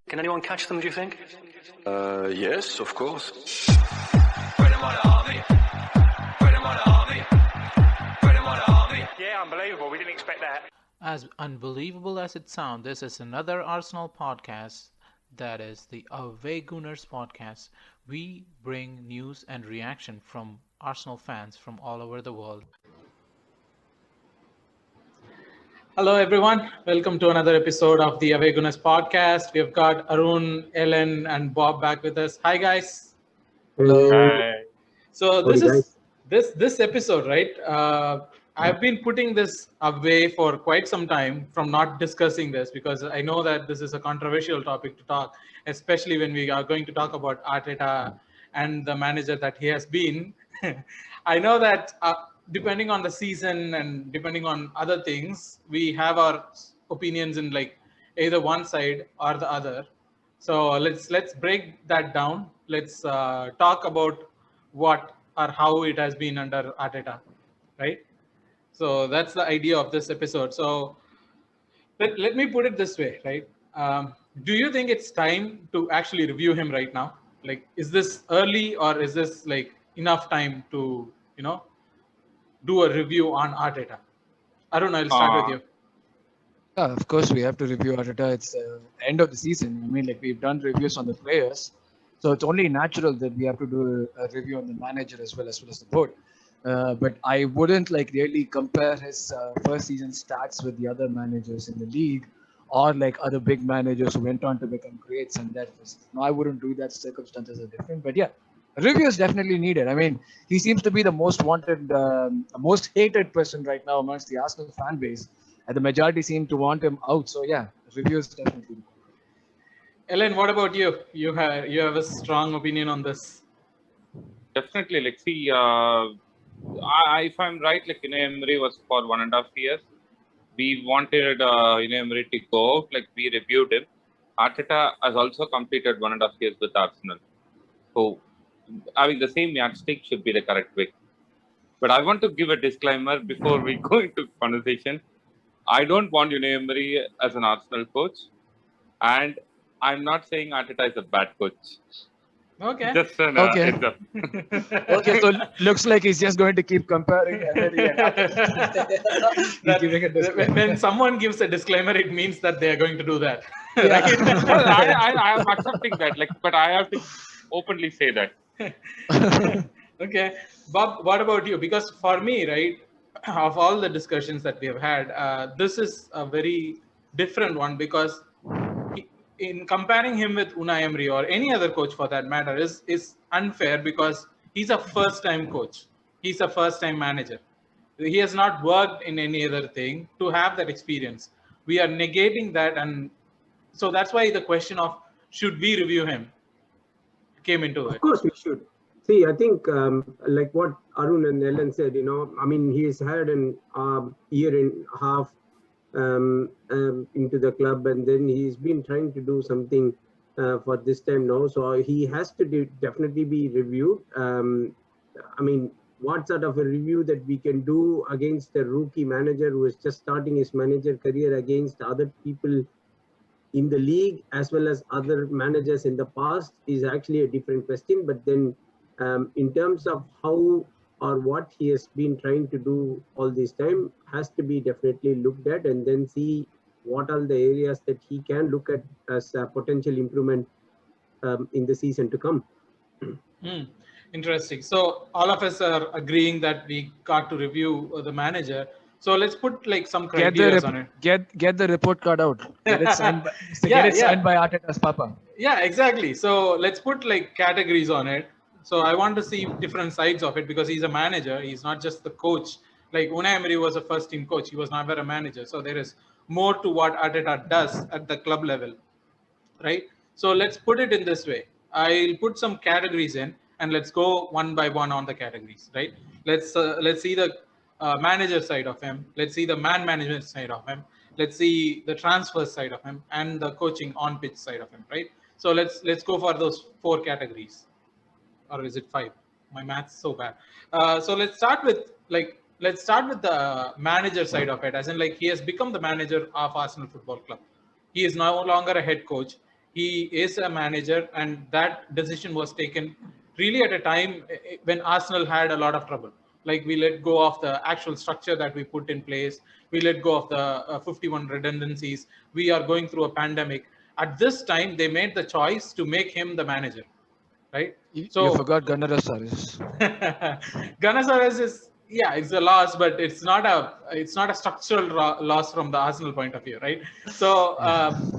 Can anyone catch them, do you think? Yes, of course. Yeah, unbelievable. We didn't expect that. As unbelievable as it sounds, this is another Arsenal podcast. That is the Away Gooners podcast. We bring news and reaction from Arsenal fans from all over the world. Hello, everyone. Welcome to another episode of the Away Gooners podcast. We have got Arun, Ellen, and Bob back with us. Hi, guys. Hello. Hi. So this episode, right? I've been putting this away for quite some time from not discussing this because I know that this is a controversial topic to talk, especially when we are going to talk about Arteta and the manager that he has been. I know that depending on the season and depending on other things, we have our opinions in like either one side or the other. So let's break that down. Let's talk about what or how it has been under Arteta, right? So that's the idea of this episode. So let me put it this way, right? Do you think it's time to actually review him right now? Like, is this early or is this like enough time to, do a review on Arteta? Arun, I'll start with you. Yeah, of course, we have to review Arteta. It's end of the season. I mean, like we've done reviews on the players, so it's only natural that we have to do a review on the manager as well as the board. But I wouldn't like really compare his first season stats with the other managers in the league, or like other big managers who went on to become greats and that. No, I wouldn't do that. Circumstances are different, but yeah, a review is definitely needed. I mean, he seems to be the most wanted, most hated person right now amongst the Arsenal fan base. And the majority seem to want him out. So yeah, review is definitely. Ellen, what about you? You have a strong opinion on this. Definitely, like see, if I'm right, like Unai Emery was for 1.5 years. We wanted Unai Emery to go out, like we reviewed him. Arteta has also completed 1.5 years with Arsenal. So having the same yardstick should be the correct way. But I want to give a disclaimer before we go into conversation. I don't want Unai Emery as an Arsenal coach, and I'm not saying Arteta is a bad coach. Okay. Just an Okay. heads up. Okay, so looks like he's just going to keep comparing. When someone gives a disclaimer, it means that they are going to do that. Yeah. Right? Well, I am accepting that, like, but I have to openly say that. Okay, Bob, what about you? Because for me, right, of all the discussions that we have had, this is a very different one because in comparing him with Unai Emery or any other coach for that matter is unfair because he's a first-time coach. He's a first-time manager. He has not worked in any other thing to have that experience. We are negating that, and so that's why the question of should we review him came into it. Of course we should. See, I think like what Arun and Ellen said, I mean, he's had an year and a half into the club, and then he's been trying to do something for this time now. So he has to definitely be reviewed. I mean, what sort of a review that we can do against a rookie manager who is just starting his manager career against other people in the league as well as other managers in the past is actually a different question. But then in terms of how or what he has been trying to do all this time has to be definitely looked at, and then see what are the areas that he can look at as a potential improvement in the season to come. Interesting. So all of us are agreeing that we got to review the manager. So let's put like some criteria on it. Get the report card out. Get it signed by Arteta's papa. Yeah, exactly. So let's put like categories on it. So I want to see different sides of it because he's a manager. He's not just the coach. Like Unai Emery was a first team coach. He was never a manager. So there is more to what Arteta does at the club level, right? So let's put it in this way. I'll put some categories in and let's go one by one on the categories, right? Let's see the manager side of him. Let's see the man management side of him. Let's see the transfer side of him and the coaching on pitch side of him, right? So let's go for those 4 categories. Or is it 5? My math's so bad. So let's start with the manager side of it, as in like he has become the manager of Arsenal Football Club. He is no longer a head coach. He is a manager, and that decision was taken really at a time when Arsenal had a lot of trouble. Like, we let go of the actual structure that we put in place. We let go of the 51 redundancies. We are going through a pandemic. At this time, they made the choice to make him the manager, right? You So forgot Gunnarosaurus. Gunnarosaurus is, yeah, it's a loss, but it's not a structural loss from the Arsenal point of view, right? So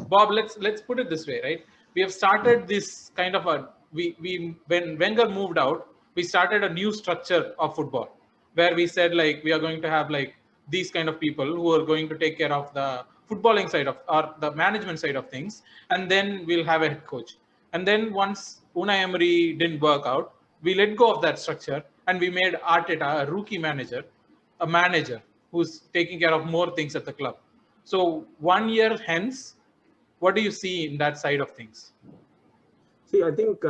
Bob, let's put it this way, right? We have started this kind of a we when Wenger moved out, we started a new structure of football where we said, like, we are going to have like these kind of people who are going to take care of the footballing side of, or the management side of things, and then we'll have a head coach. And then once Unai Emery didn't work out, we let go of that structure and we made Arteta a rookie manager, a manager who's taking care of more things at the club. So 1 year hence, what do you see in that side of things? See, I think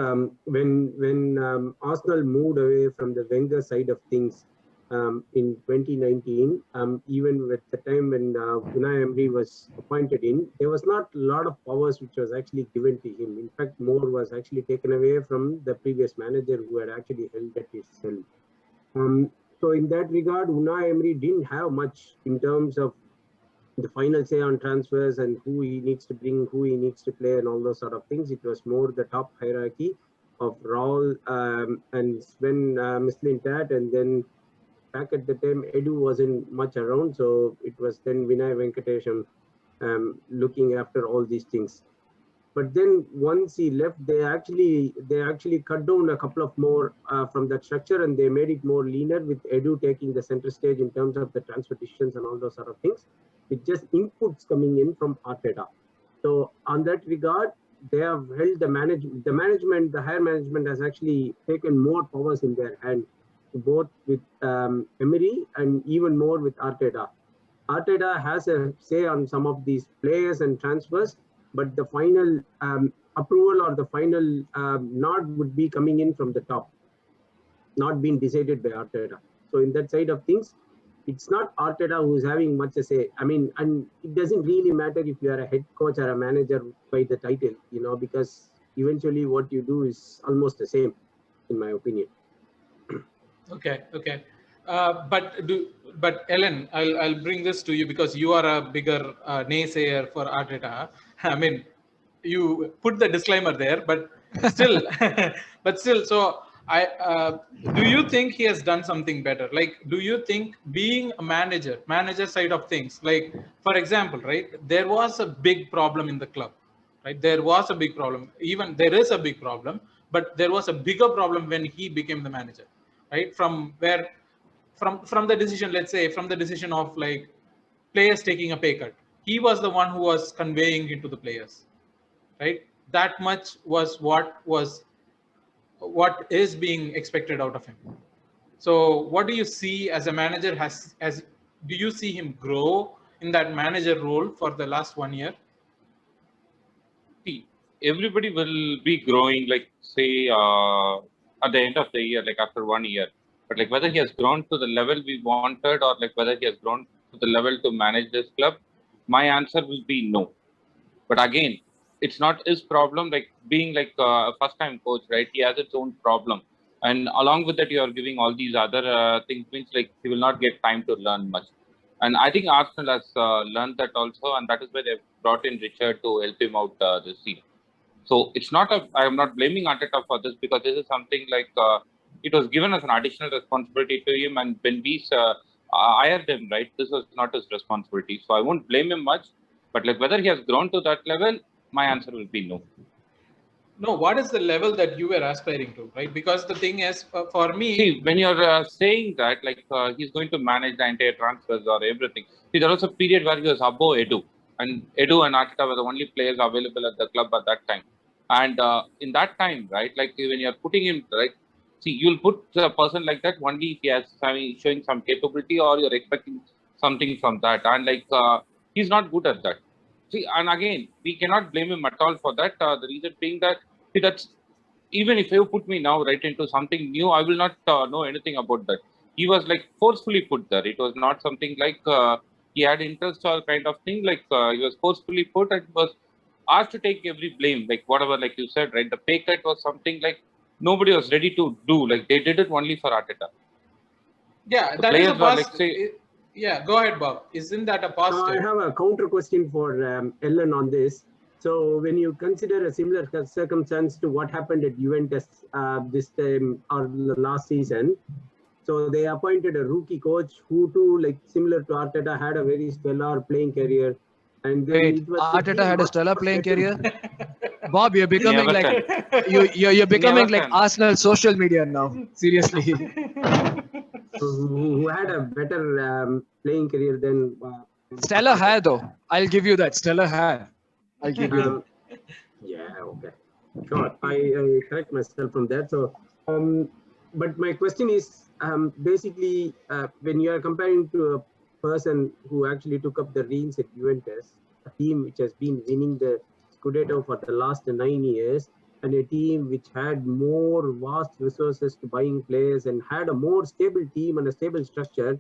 when Arsenal moved away from the Wenger side of things in 2019, even at the time when Unai Emery was appointed in, there was not a lot of powers which was actually given to him. In fact, more was actually taken away from the previous manager who had actually held at his helm. So in that regard, Unai Emery didn't have much in terms of the final say on transfers and who he needs to bring, who he needs to play, and all those sort of things. It was more the top hierarchy of Raul and Sven Mislintat, and then back at the time, Edu wasn't much around, so it was then Vinay Venkatesham looking after all these things. But then once he left, they actually cut down a couple of more from that structure, and they made it more leaner, with Edu taking the center stage in terms of the transfer decisions and all those sort of things, with just inputs coming in from Arteta. So on that regard, they have held the management, the higher management has actually taken more powers in their hand, both with Emery and even more with Arteta. Arteta has a say on some of these players and transfers, but the final approval or the final nod would be coming in from the top, not being decided by Arteta. So in that side of things, it's not Arteta who's having much to say. I mean, and it doesn't really matter if you are a head coach or a manager by the title, because eventually what you do is almost the same, in my opinion. Okay. But Ellen, I'll bring this to you because you are a bigger naysayer for Arteta. I mean, you put the disclaimer there, but still, So do you think he has done something better? Like, do you think being a manager side of things, like, for example, right, there was a big problem in the club, right? There was a big problem. Even there is a big problem, but there was a bigger problem when he became the manager, right? From the decision, let's say, from the decision of like players taking a pay cut, he was the one who was conveying it to the players, right? That much was what is being expected out of him. So what do you see as a manager? Do you see him grow in that manager role for the last 1 year? See, everybody will be growing, like, say, at the end of the year, like after 1 year. But like whether he has grown to the level we wanted, or like whether he has grown to the level to manage this club, my answer will be no. But again, it's not his problem. Like being like a first-time coach, right? He has its own problem, and along with that, you are giving all these other things. Means like he will not get time to learn much. And I think Arsenal has learned that also, and that is why they've brought in Richard to help him out this season. So it's not I am not blaming Arteta for this, because this is something like it was given as an additional responsibility to him, and when we hired him, right, this was not his responsibility. So I won't blame him much. But like whether he has grown to that level, my answer will be no. No, what is the level that you were aspiring to, right? Because the thing is, for me... See, when you're saying that, like, he's going to manage the entire transfers or everything. See, there was a period where he was above Edu. And Edu and Arteta were the only players available at the club at that time. And in that time, right, like when you're putting him, right, see, you'll put a person like that only if he has showing some capability, or you're expecting something from that. And like, he's not good at that. See, and again, we cannot blame him at all for that. The reason being that, see, that's, even if you put me now right into something new, I will not know anything about that. He was like forcefully put there. It was not something like he had interest or kind of thing. Like he was forcefully put, and it was asked to take every blame, like whatever, like you said, right? The pay cut was something like nobody was ready to do. Like they did it only for Arteta. Yeah, The that is a players were like, positive. Yeah, go ahead, Bob. Isn't that a positive? I have a counter question for Ellen on this. So when you consider a similar circumstance to what happened at Juventus this time or last season, so they appointed a rookie coach who too, like similar to Arteta, had a very stellar playing career. And then Wait, it was Arteta had a stellar playing career? Bob, you're in becoming like Everton. you're becoming like Everton. Arsenal social media now. Seriously. who had a better playing career than Stellar hair though. I'll give you that. Stellar hair. I'll give you that. yeah, okay. Sure. I correct myself from that. So but my question is basically when you are comparing to a person who actually took up the reins at Juventus, a team which has been winning the Scudetto for the last 9 years, and a team which had more vast resources to buying players and had a more stable team and a stable structure,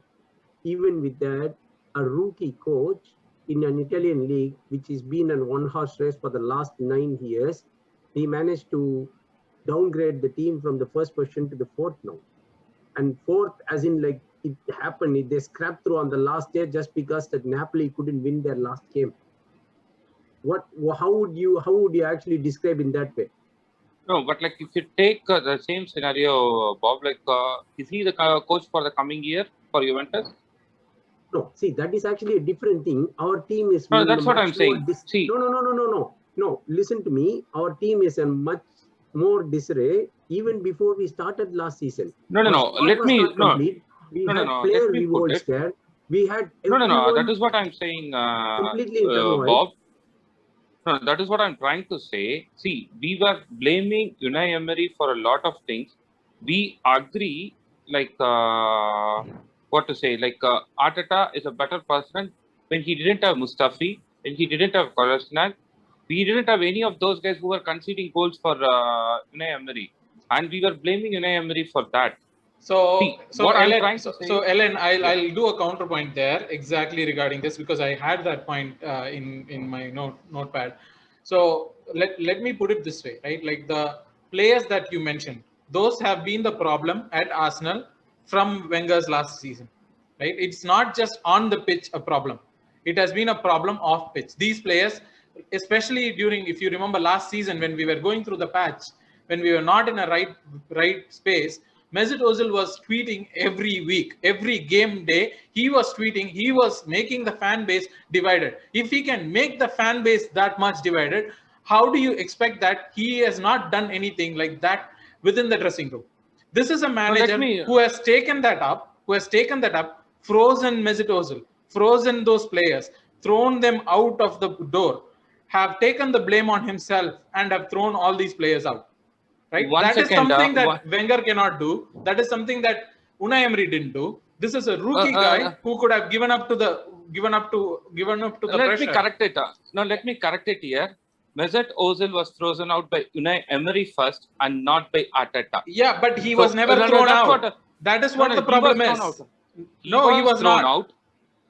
even with that, a rookie coach in an Italian league, which has been an one-horse race for the last 9 years, he managed to downgrade the team from the first position to the fourth now. And fourth, as in like it happened, they scrapped through on the last day just because that Napoli couldn't win their last game. How would you actually describe in that way? No, but like if you take the same scenario, Bob, like is he the coach for the coming year for Juventus? No, see, that is actually a different thing. Our team is no, that's what I'm saying. See, no. Listen to me. Our team is a much more disarray even before we started last season. No. Let me We had player revolts there. We had no. That is what I'm saying, completely in Bob. No, that is what I'm trying to say. See, we were blaming Unai Emery for a lot of things. We agree, like what to say, like Arteta is a better person when he didn't have Mustafi, when he didn't have Kolasinac. We didn't have any of those guys who were conceding goals for Unai Emery, and we were blaming Unai Emery for that. So Ellen, I'll do a counterpoint there exactly regarding this because I had that point in my notepad. So let me put it this way, right? Like the players that you mentioned, those have been the problem at Arsenal from Wenger's last season, right? It's not just on the pitch a problem. It has been a problem off pitch. These players, especially during, if you remember last season when we were going through the patch, when we were not in a right space, Mesut Ozil was tweeting every week, every game day. He was tweeting. He was making the fan base divided. If he can make the fan base that much divided, how do you expect that he has not done anything like that within the dressing room? This is a manager who has taken that up, frozen Mesut Ozil, frozen those players, thrown them out of the door, have taken the blame on himself, and have thrown all these players out. Right? That is something that Wenger cannot do. That is something that Unai Emery didn't do. This is a rookie guy who could have given up to the pressure. Let me correct it. No, let me correct it here. Mesut Ozil was frozen out by Unai Emery first and not by Arteta. Yeah, but he was never thrown out. That is what the problem is. He was thrown out.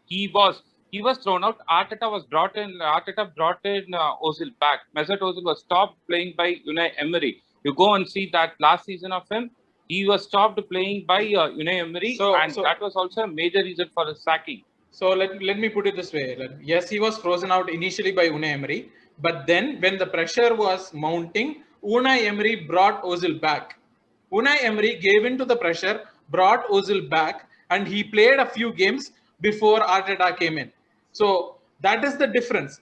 He was thrown out. Arteta was brought in. Arteta brought in Ozil back. Mesut Ozil was stopped playing by Unai Emery. You go and see that last season of him, he was stopped playing by Unai Emery, and that was also a major reason for his sacking. So let me put it this way. Yes, he was frozen out initially by Unai Emery, but then when the pressure was mounting, Unai Emery brought Ozil back. Unai Emery gave in to the pressure, brought Ozil back, and he played a few games before Arteta came in. So that is the difference.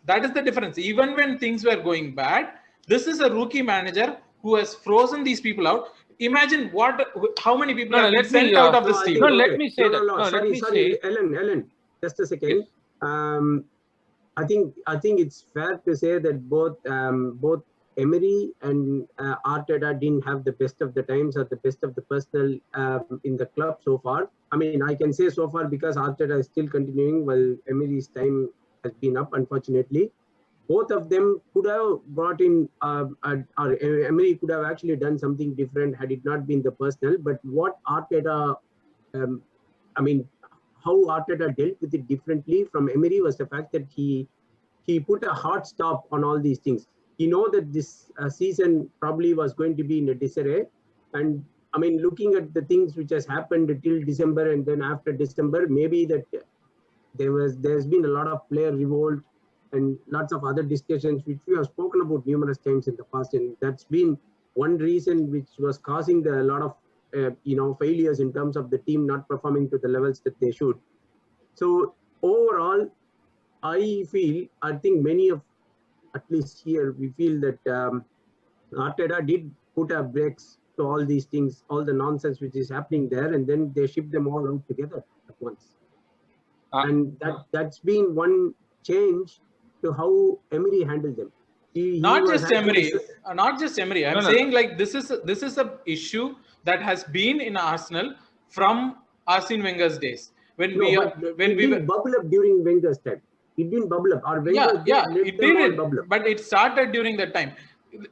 Even when things were going bad, this is a rookie manager who has frozen these people out. Imagine how many people have been sent out of this team. Let me say that. Sorry, Ellen, just a second. Yes. I think it's fair to say that both Emery and Arteta didn't have the best of the times or the best of the personnel in the club so far. I mean, I can say so far because Arteta is still continuing while Emery's time has been up, unfortunately. Both of them could have brought in, or Emery could have actually done something different had it not been the personnel. But what Arteta, how Arteta dealt with it differently from Emery was the fact that he he put a hard stop on all these things. He know that this season probably was going to be in a disarray. And I mean, looking at the things which has happened till December and then after December, maybe that there's been a lot of player revolt and lots of other discussions which we have spoken about numerous times in the past, and that's been one reason which was causing a lot of failures in terms of the team not performing to the levels that they should. So overall, I think many of, at least here, we feel that Arteta did put a brakes to all these things, all the nonsense which is happening there, and then they ship them all out together at once. And that's been one change to how Emery handled them. Not just Emery. I'm saying like this is a issue that has been in Arsenal from Arsene Wenger's days. It didn't bubble up during Wenger's time. It didn't bubble up. Or Wenger it did. But it started during that time.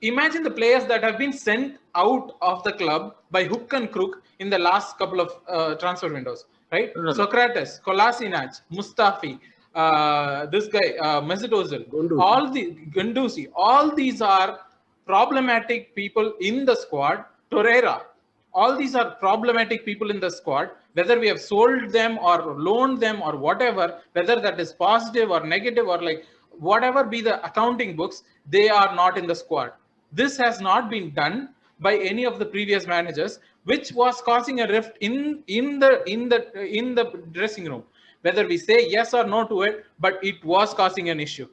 Imagine the players that have been sent out of the club by hook and crook in the last couple of transfer windows, right? Socrates, Kolasinac, Mustafi, this guy, Mesut Ozil, Gunduzi, all these are problematic people in the squad. Torreira, all these are problematic people in the squad. Whether we have sold them or loaned them or whatever, whether that is positive or negative or like whatever be the accounting books, they are not in the squad. This has not been done by any of the previous managers, which was causing a rift in the dressing room. Whether we say yes or no to it, but it was causing an issue.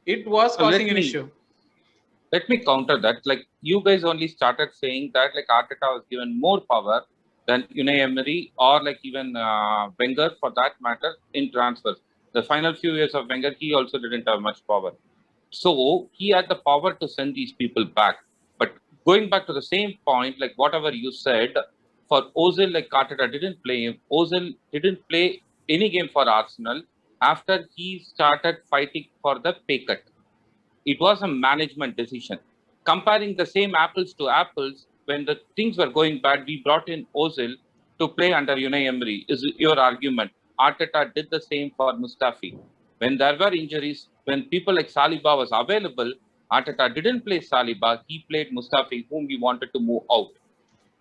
It was causing an issue. Let me counter that. Like, you guys only started saying that like Arteta was given more power than Unai Emery or like even Wenger for that matter in transfers. The final few years of Wenger, he also didn't have much power. So he had the power to send these people back. But going back to the same point, like whatever you said, for Ozil, like Arteta didn't play him. Ozil didn't play any game for Arsenal after he started fighting for the pay cut. It was a management decision. Comparing the same apples to apples, when the things were going bad, we brought in Ozil to play under Unai Emery, is your argument. Arteta did the same for Mustafi. When there were injuries, when people like Saliba was available, Arteta didn't play Saliba, he played Mustafi, whom he wanted to move out.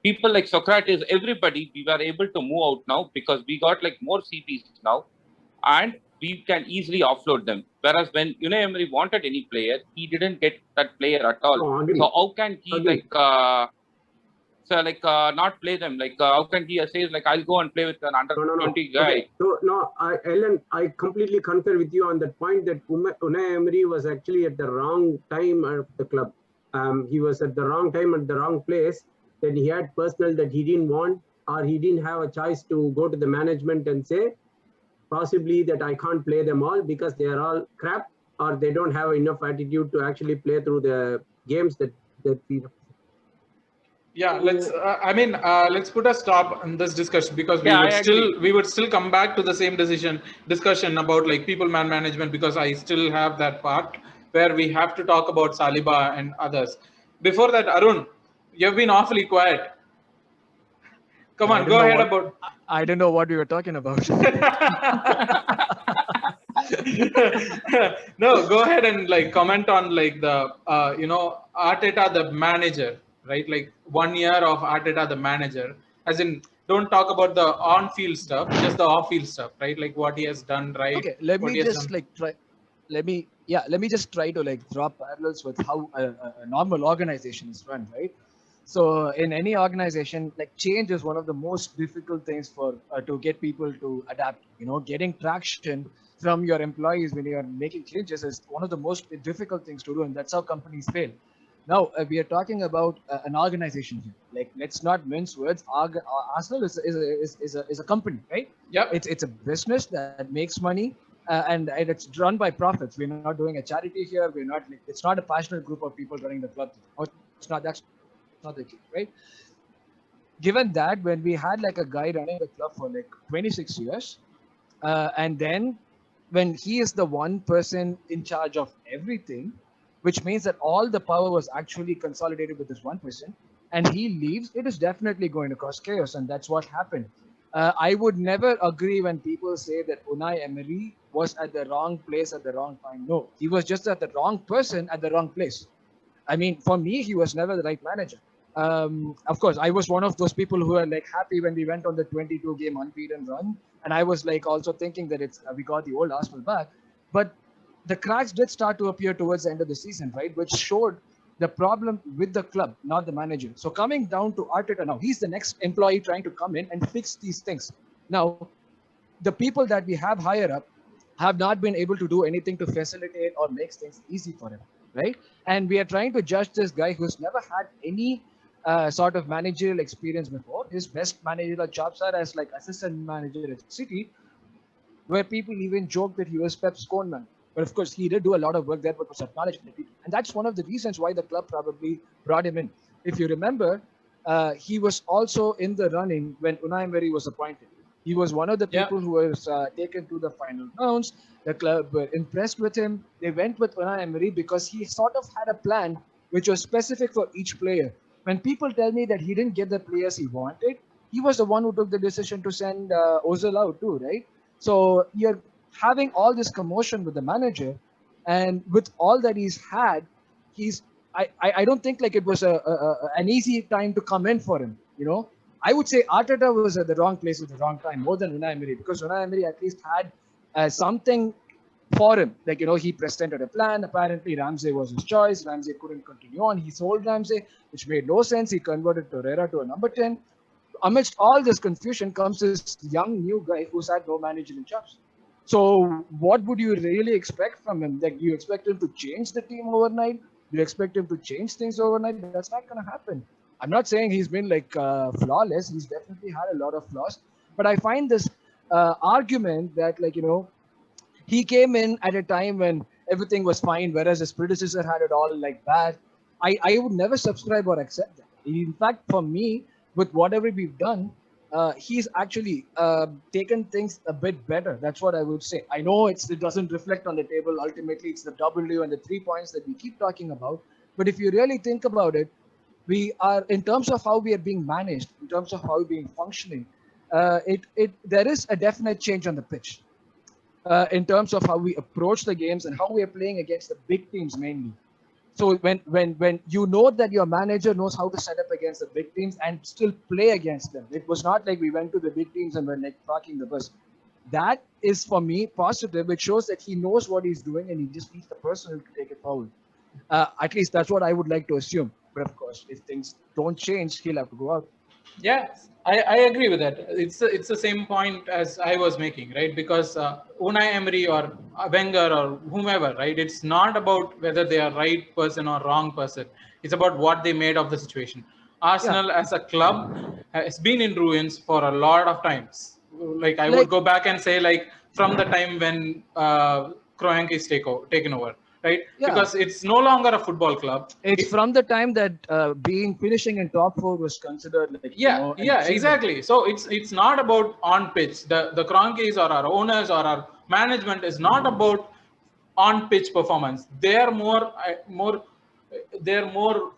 People like Socrates, everybody, we were able to move out now because we got like more CPs now and we can easily offload them. Whereas when Unai Emery wanted any player, he didn't get that player at all. So how can he not play them? Like how can he say like I'll go and play with an under 20 guy? Okay. So Ellen, I completely concur with you on that point that Unai Emery was actually at the wrong time of the club. He was at the wrong time at the wrong place. That he had personnel that he didn't want, or he didn't have a choice to go to the management and say possibly that I can't play them all because they are all crap, or they don't have enough attitude to actually play through the games that we. Yeah, let's put a stop on this discussion because we would still come back to the same discussion about like people man management, because I still have that part where we have to talk about Saliba and others. Before that, Arun, you've been awfully quiet. Come on, go ahead about. I don't know what we were talking about. No, go ahead and like comment on like the Arteta the manager, right? Like 1 year of Arteta the manager, as in don't talk about the on-field stuff, just the off-field stuff, right? Like what he has done, right? Okay, let me just try to like draw parallels with how a normal organization is run, right? So in any organization, like change is one of the most difficult things for to get people to adapt. Getting traction from your employees when you are making changes is one of the most difficult things to do, and that's how companies fail. Now we are talking about an organization here. Like, let's not mince words. Arsenal is a company, right? Yeah. It's a business that makes money. And it's run by profits. We're not doing a charity here. We're not. It's not a passionate group of people running the club. It's not. That's not the case, right? Given that, when we had like a guy running the club for like 26 years, and then when he is the one person in charge of everything, which means that all the power was actually consolidated with this one person, and he leaves, it is definitely going to cause chaos, and that's what happened. I would never agree when people say that Unai Emery was at the wrong place at the wrong time. No, he was just at the wrong person at the wrong place. I mean, for me, he was never the right manager. Of course, I was one of those people who were like happy when we went on the 22-game unbeaten run, and I was like also thinking that it's we got the old Arsenal back. But the cracks did start to appear towards the end of the season, right? Which showed the problem with the club, not the manager. So coming down to Arteta now, he's the next employee trying to come in and fix these things. Now, the people that we have higher up have not been able to do anything to facilitate or make things easy for him, right? And we are trying to judge this guy who's never had any sort of managerial experience before. His best managerial jobs are as like assistant manager at City, where people even joke that he was Pep's con man. But of course, he did do a lot of work there, but was acknowledged. And that's one of the reasons why the club probably brought him in. If you remember, he was also in the running when Unai Emery was appointed. He was one of the people who was taken to the final rounds. The club were impressed with him. They went with Unai Emery because he sort of had a plan which was specific for each player. When people tell me that he didn't get the players he wanted, he was the one who took the decision to send Ozil out too, right? So you're having all this commotion with the manager, and with all that he's had, I don't think like it was an easy time to come in for him. You know, I would say Arteta was at the wrong place at the wrong time more than Unai Emery, because Unai Emery at least had something for him. Like, you know, he presented a plan. Apparently, Ramsey was his choice. Ramsey couldn't continue on. He sold Ramsey, which made no sense. He converted Torreira to a number 10. Amidst all this confusion comes this young new guy who's had no managerial jobs. So what would you really expect from him? Like, do you expect him to change the team overnight? Do you expect him to change things overnight? That's not going to happen. I'm not saying he's been like flawless. He's definitely had a lot of flaws. But I find this argument that, like, you know, he came in at a time when everything was fine, whereas his predecessor had it all like bad. I would never subscribe or accept that. In fact, for me, with whatever we've done, he's actually taken things a bit better. That's what I would say. I know it doesn't reflect on the table. Ultimately, it's the W and the 3 points that we keep talking about. But if you really think about it, we are, in terms of how we are being managed, in terms of how we're being functioning, there is a definite change on the pitch. In terms of how we approach the games and how we are playing against the big teams mainly. So when you know that your manager knows how to set up against the big teams and still play against them, it was not like we went to the big teams and were like parking the bus. That is, for me, positive. It shows that he knows what he's doing and he just needs the person to take it forward. At least that's what I would like to assume. But of course, if things don't change, he'll have to go out. Yeah, I agree with that. It's the same point as I was making, right? Because Unai Emery or Wenger or whomever, right? It's not about whether they are right person or wrong person. It's about what they made of the situation. Arsenal as a club has been in ruins for a lot of times. Like I would go back and say, like, from the time when Kroenke is taken over. Right, because it's no longer a football club. It's from the time that finishing in top 4 was considered like exactly. So it's not about on pitch. The Kroenkes or our owners or our management is not about on pitch performance. Their more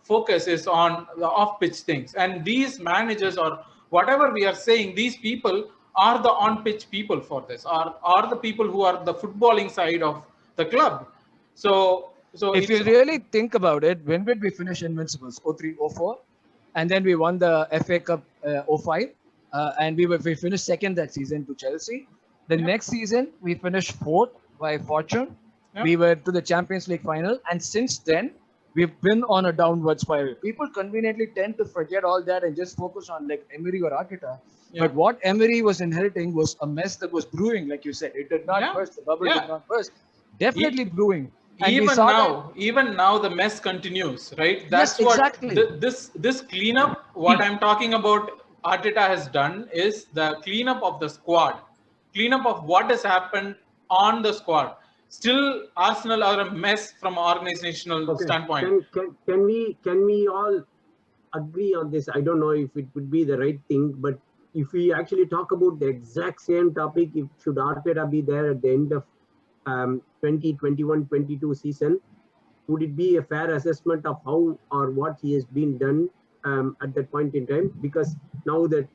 focus is on the off pitch things. And these managers or whatever we are saying, these people are the on pitch people for this. Are the people who are the footballing side of the club. So if you really think about it, when did we finish Invincibles? 03, 04, and then we won the FA Cup 05, and we finished second that season to Chelsea. The next season we finished fourth by fortune. We were to the Champions League final, and since then we've been on a downward spiral. People conveniently tend to forget all that and just focus on like Emery or Arteta. But what Emery was inheriting was a mess that was brewing, like you said. It did not burst. The bubble did not burst. Definitely brewing. And even now, the mess continues, right? That's exactly. What this cleanup. What I'm talking about, Arteta has done is the cleanup of the squad, cleanup of what has happened on the squad. Still, Arsenal are a mess from an organizational standpoint. Can we all agree on this? I don't know if it would be the right thing, but if we actually talk about the exact same topic, should Arteta be there at the end of 2021-22 season, would it be a fair assessment of how or what he has been done at that point in time? Because now that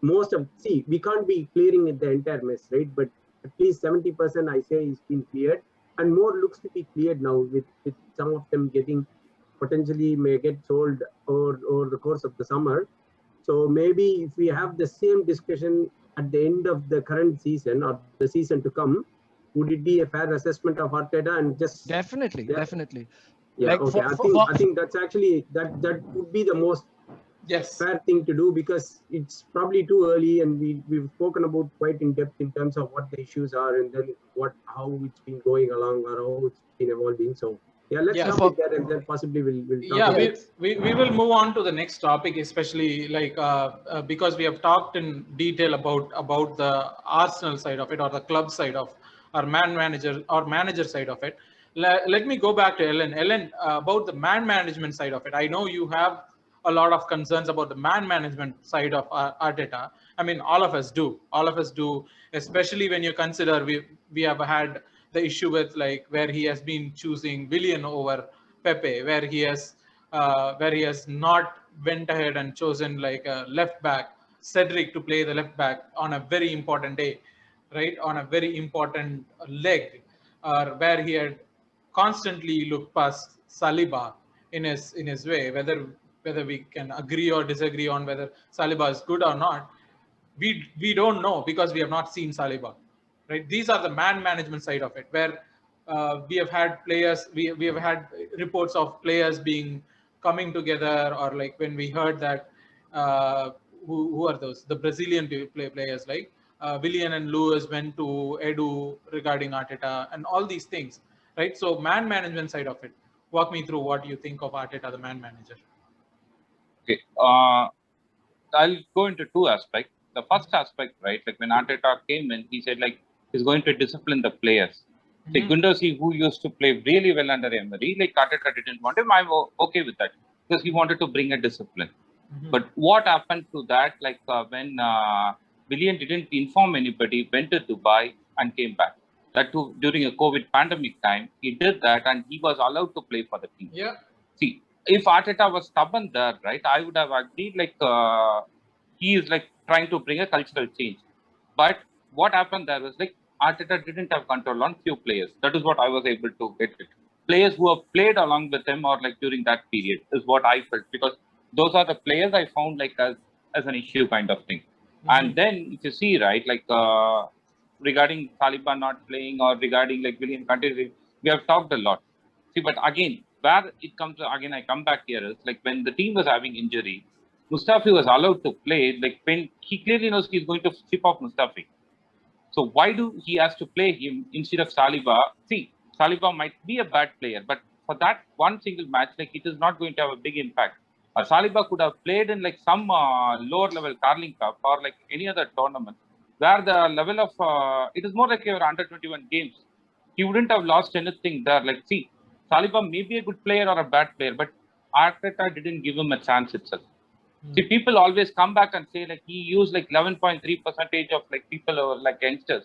we can't be clearing the entire mess, right? But at least 70% I say is been cleared, and more looks to be cleared now with some of them getting potentially may get sold over the course of the summer. So maybe if we have the same discussion at the end of the current season or the season to come, would it be a fair assessment of Arteta and just Definitely. Yeah, Like okay. I think that's actually that would be the most fair thing to do, because it's probably too early, and we've spoken about quite in depth in terms of what the issues are and then how it's been going along or how it's been evolving. So yeah, let's stop with that, and then possibly we'll talk about we will move on to the next topic, especially like because we have talked in detail about the Arsenal side of it, or the club side of our manager side of it. Let me go back to Ellen. Ellen, about the man management side of it. I know you have a lot of concerns about the man management side of Arteta. I mean, all of us do, especially when you consider we have had the issue with like where he has been choosing Willian over Pepe, where he has not went ahead and chosen like a left back, Cedric, to play the left back on a very important day, right, on a very important leg, or where he had constantly looked past Saliba in his way, whether we can agree or disagree on whether Saliba is good or not, we don't know because we have not seen Saliba, right? These are the man management side of it, where we have had players, we have had reports of players being coming together, or like when we heard that who are those, the Brazilian players like Willian and Lewis went to Edu regarding Arteta and all these things, right? So man management side of it, walk me through what you think of Arteta, the man manager. Okay, I'll go into two aspects. The first aspect, right, like when Arteta came in, he said like he's going to discipline the players. Like Gundogan, who used to play really well under Emery, like Arteta didn't want him. I'm okay with that because he wanted to bring a discipline. But what happened to that? Like when Willian didn't inform anybody, went to Dubai and came back. That too during a COVID pandemic time, he did that and he was allowed to play for the team. Yeah. See, if Arteta was stubborn there, right, I would have agreed like he is like trying to bring a cultural change. But what happened there was like Arteta didn't have control on few players. That is what I was able to get it. Players who have played along with him or like during that period is what I felt, because those are the players I found like as an issue kind of thing. And then if you see, right, like regarding Saliba not playing or regarding like William continuing, we have talked a lot. See, but again, where it comes to, again, I come back here is like when the team was having injury, Mustafi was allowed to play. Like when he clearly knows he's going to chip off Mustafi. So why do he has to play him instead of Saliba? See, Saliba might be a bad player, but for that one single match, like it is not going to have a big impact. Saliba could have played in like some lower level Carling Cup or like any other tournament where the level of it is more like your under 21 games. He wouldn't have lost anything there. Like, see, Saliba may be a good player or a bad player, but Arteta didn't give him a chance itself. See, people always come back and say like he used like 11.3% of like people or like youngsters.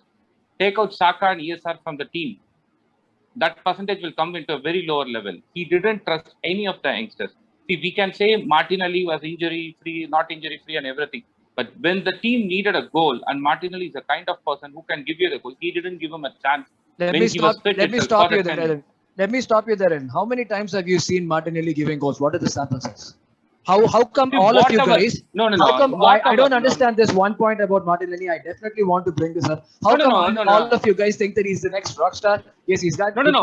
Take out Saka and ESR from the team. That percentage will come into a very lower level. He didn't trust any of the youngsters. See, we can say Martinelli was injury-free, not injury-free and everything. But when the team needed a goal, and Martinelli is the kind of person who can give you the goal, he didn't give him a chance. Let me stop you there, Aaron. How many times have you seen Martinelli giving goals? What are the sample size? How come all of you guys? I don't understand this one point about Martinelli. I definitely want to bring this up. How come all of you guys think that he's the next rock star? Yes, he's got good.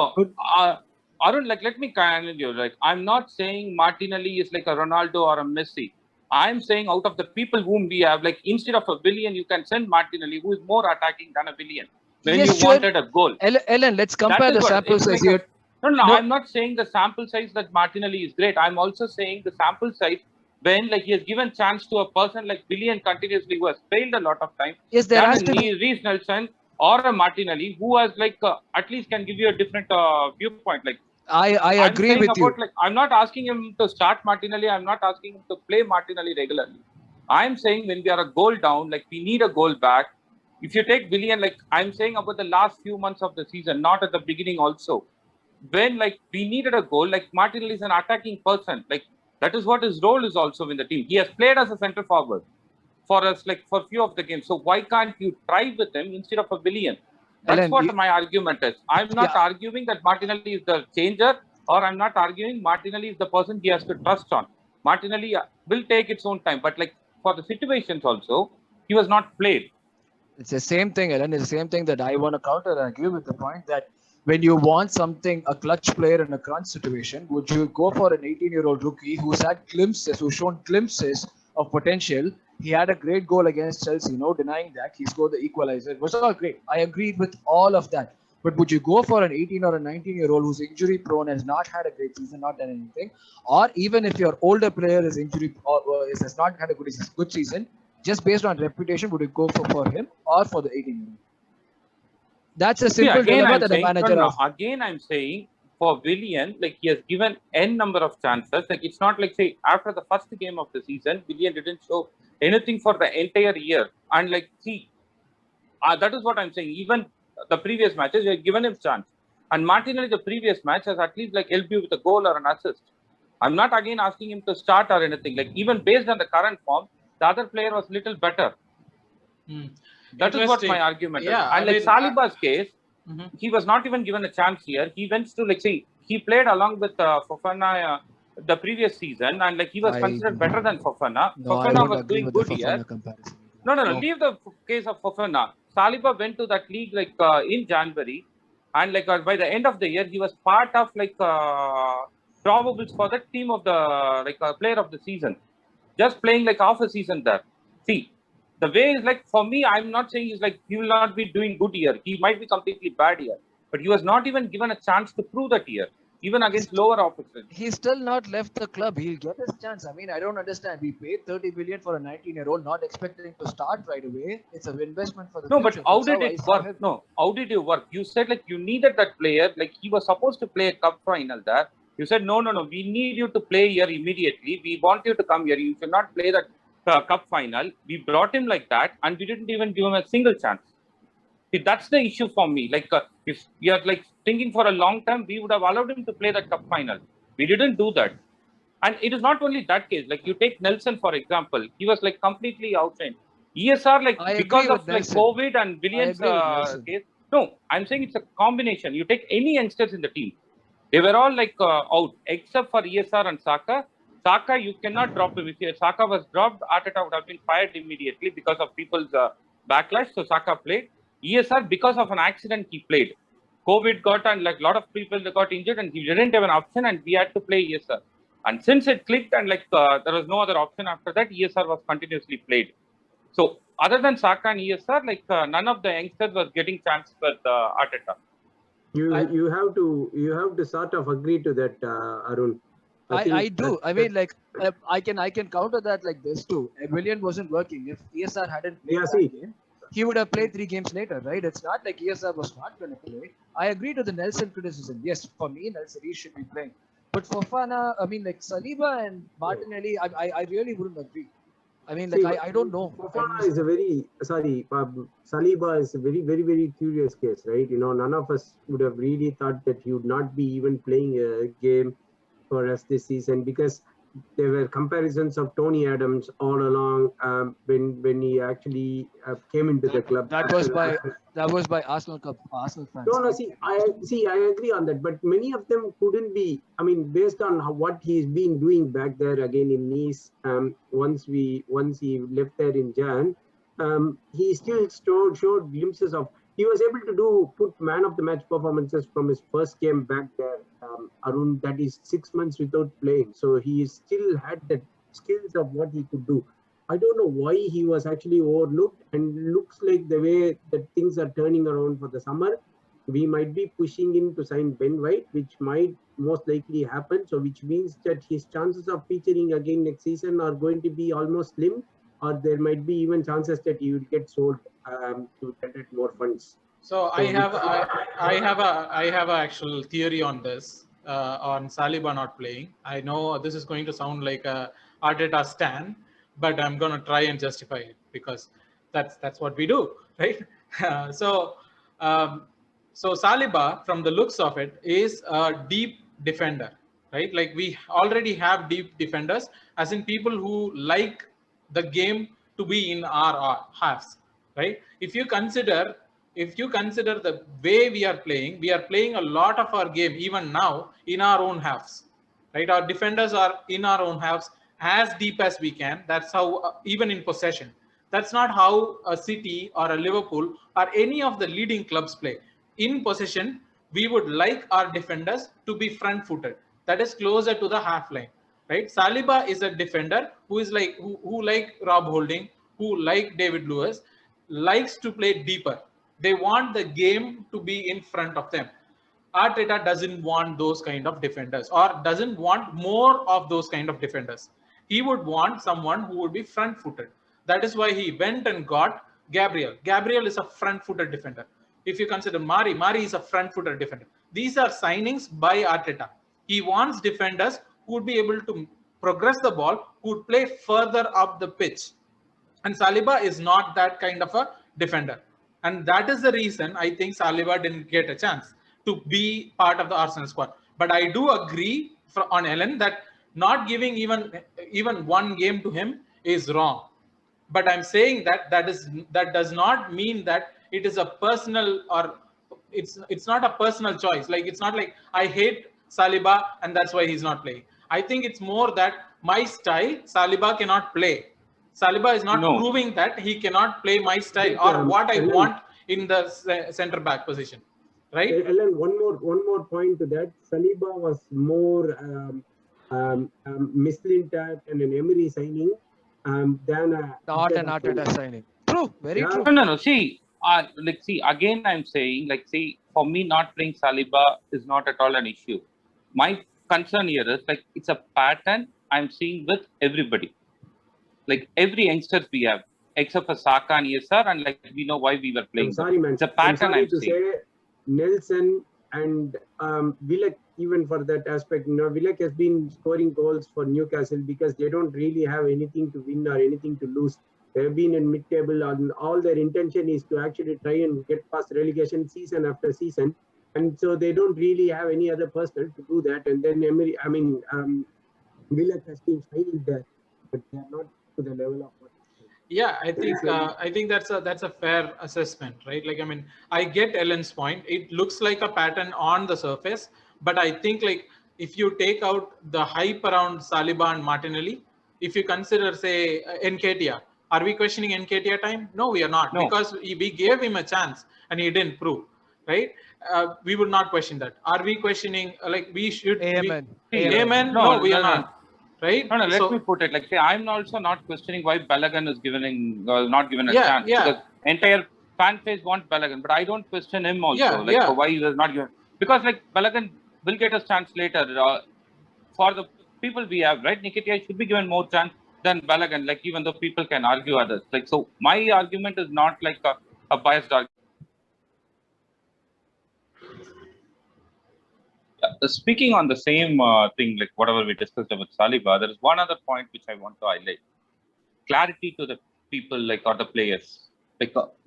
Arun, like let me comment you. Like I'm not saying Martinelli is like a Ronaldo or a Messi. I'm saying out of the people whom we have, like instead of a Willian, you can send Martinelli, who is more attacking than a Willian. When you wanted a goal. Ellen, let's compare the sample size here. No, I'm not saying the sample size that Martinelli is great. I'm also saying the sample size when like he has given chance to a person like Willian continuously who has failed a lot of time. Yes, there has to be Reece Nelson or a Martinelli who has like at least can give you a different viewpoint. Like I agree with you. Like, I'm not asking him to start Martinelli. I'm not asking him to play Martinelli regularly. I'm saying when we are a goal down, like we need a goal back. If you take Willian, like I'm saying about the last few months of the season, not at the beginning also. When like we needed a goal, like Martinelli is an attacking person. Like that is what his role is also in the team. He has played as a centre forward. for us, like for few of the games. So why can't you try with him instead of a Willian? That's Alan, what my argument is. I'm not yeah, arguing that Martinelli is the changer, or I'm not arguing Martinelli is the person he has to trust on. Martinelli will take its own time, but like for the situations also, he was not played. it's the same thing, Alan. It's the same thing that I want to counter and agree with the point that when you want something, a clutch player in a crunch situation, would you go for an 18-year-old rookie who's had glimpses, who's shown glimpses of potential? He had a great goal against Chelsea, no denying that. He scored the equalizer. It was all great. I agreed with all of that. But would you go for an 18 or a 19-year-old who's injury prone, has not had a great season, not done anything? Or even if your older player is injury or has not had a good season, just based on reputation, would you go for him or for the 18-year-old? That's a simple dilemma that a manager has. Again, I'm saying for Willian, like he has given n number of chances. Like it's not like say after the first game of the season, Willian didn't show anything for the entire year. And like see, that is what I'm saying. Even the previous matches, you have given him chance. And Martinelli, the previous match, has at least like helped you with a goal or an assist. I'm not again asking him to start or anything. Like even based on the current form, the other player was little better. That is what my argument is. And like Saliba's case, he was not even given a chance here. He went to like say he played along with Fofana the previous season, and like he was considered better than Fofana. Fofana was doing good here. No. Leave the case of Fofana. Saliba went to that league like in January, and like by the end of the year, he was part of like probables for the team of the like player of the season. Just playing like half a season there. See, the way is like for me, I'm not saying he's like he will not be doing good here. He might be completely bad here, but he was not even given a chance to prove that here, even against lower opposition. He's still not left the club. He'll get his chance. I mean, I don't understand. We paid 30 billion for a 19-year-old, not expecting to start right away. It's an investment for the future. But how did it work? No, how did it work? You said like you needed that player. Like he was supposed to play a cup final there. You said no. We need you to play here immediately. We want you to come here. You should not play that cup final. We brought him like that, and we didn't even give him a single chance. See, that's the issue for me. Like if we are like thinking for a long term, we would have allowed him to play that cup final. We didn't do that. And it is not only that case. Like you take Nelson, for example, he was like completely outshined. ESR, like because of like COVID and Williams case. No, I'm saying it's a combination. You take any youngsters in the team. They were all like out, except for ESR and Saka. Saka, you cannot drop him. If Saka was dropped, Arteta would have been fired immediately because of people's backlash. So Saka played. ESR, because of an accident, he played. COVID got and like a lot of people got injured, and he didn't have an option, and we had to play ESR. And since it clicked and like there was no other option after that, ESR was continuously played. So other than Saka and ESR, like none of the youngsters was getting chance with Arteta. You have to sort of agree to that, Arun. I do. I mean, like I can counter that like this too. Willian wasn't working. If ESR hadn't played that game, he would have played 3 games later, right? It's not like ESR was not going to play. I agree to the Nelson criticism. Yes, for me, Nelson he should be playing. But Fofana, I mean, like Saliba and Martinelli, I really wouldn't agree. I mean, like I don't know. Fofana is a very Saliba is a very, very, very curious case, right? You know, none of us would have really thought that he would not be even playing a game for us this season, because there were comparisons of Tony Adams all along when he actually came into the club. That was by Arsenal fans. No. I agree on that, but many of them couldn't be. I mean, based on what he's been doing back there again in Nice. Once he left there in Jan, he still showed glimpses of. He was able to put man of the match performances from his first game back there. Arun, that is 6 months without playing. So he still had the skills of what he could do. I don't know why he was actually overlooked, and looks like the way that things are turning around for the summer, we might be pushing him to sign Ben White, which might most likely happen. So which means that his chances of featuring again next season are going to be almost slim, or there might be even chances that he will get sold to generate more funds. So I have a actual theory on this, on Saliba not playing. I know this is going to sound like a Arteta stan, but I'm going to try and justify it because that's what we do, right? So Saliba, from the looks of it, is a deep defender, right? Like we already have deep defenders, as in people who like the game to be in our halves, right? If you consider the way we are playing a lot of our game even now in our own halves, right? Our defenders are in our own halves as deep as we can. That's how, even in possession. That's not how a City or a Liverpool or any of the leading clubs play. In possession, we would like our defenders to be front-footed. That is closer to the half line, right? Saliba is a defender who is like who like Rob Holding, who like David Lewis, likes to play deeper. They want the game to be in front of them. Arteta doesn't want those kind of defenders, or doesn't want more of those kind of defenders. He would want someone who would be front-footed. That is why he went and got Gabriel. Gabriel is a front-footed defender. If you consider Mari is a front-footed defender. These are signings by Arteta. He wants defenders who would be able to progress the ball, who would play further up the pitch. And Saliba is not that kind of a defender. And that is the reason I think Saliba didn't get a chance to be part of the Arsenal squad. But I do agree on Ellen that not giving even one game to him is wrong. But I'm saying that does not mean that it is a personal, or it's not a personal choice. Like, it's not like I hate Saliba and that's why he's not playing. I think it's more that my style, Saliba cannot play. Saliba is not proving that he cannot play my style or what I want in the centre back position, right? Ellen, one more point to that. Saliba was more mislintat and an Emery signing than a not an Arteta signing. True, very true. No. See, again, I'm saying, for me, not playing Saliba is not at all an issue. My concern here is, it's a pattern I'm seeing with everybody. Like, every youngsters we have, except for Saka and ESR, and we know why we were playing. I'm sorry, man. It's a pattern I'm to seeing. Say Nelson and Willock, even for that aspect, Willock has been scoring goals for Newcastle because they don't really have anything to win or anything to lose. They've been in mid-table, and all their intention is to actually try and get past relegation season after season. And so they don't really have any other person to do that. And then Willock has been shining there, but they are not to the level of what. Yeah, I think that's a fair assessment, right? I get Ellen's point. It looks like a pattern on the surface, but I think if you take out the hype around Saliba and Martinelli, if you consider, say, Nketiah, are we questioning Nketiah time? No, we are not, because we gave him a chance and he didn't prove, right? We would not question that. Are we questioning we should? Amen. No, we are not. Right? No, let me put it I'm also not questioning why Bellerin is not given a chance. Yeah. Because entire fan base wants Bellerin, but I don't question him also. Why he was not given. Because Bellerin will get a chance later. For the people we have, right? Nketiah should be given more chance than Bellerin. Even though people can argue others. So my argument is not a biased argument. Speaking on the same thing, whatever we discussed about Saliba, there is one other point which I want to highlight. Clarity to the people, or the players.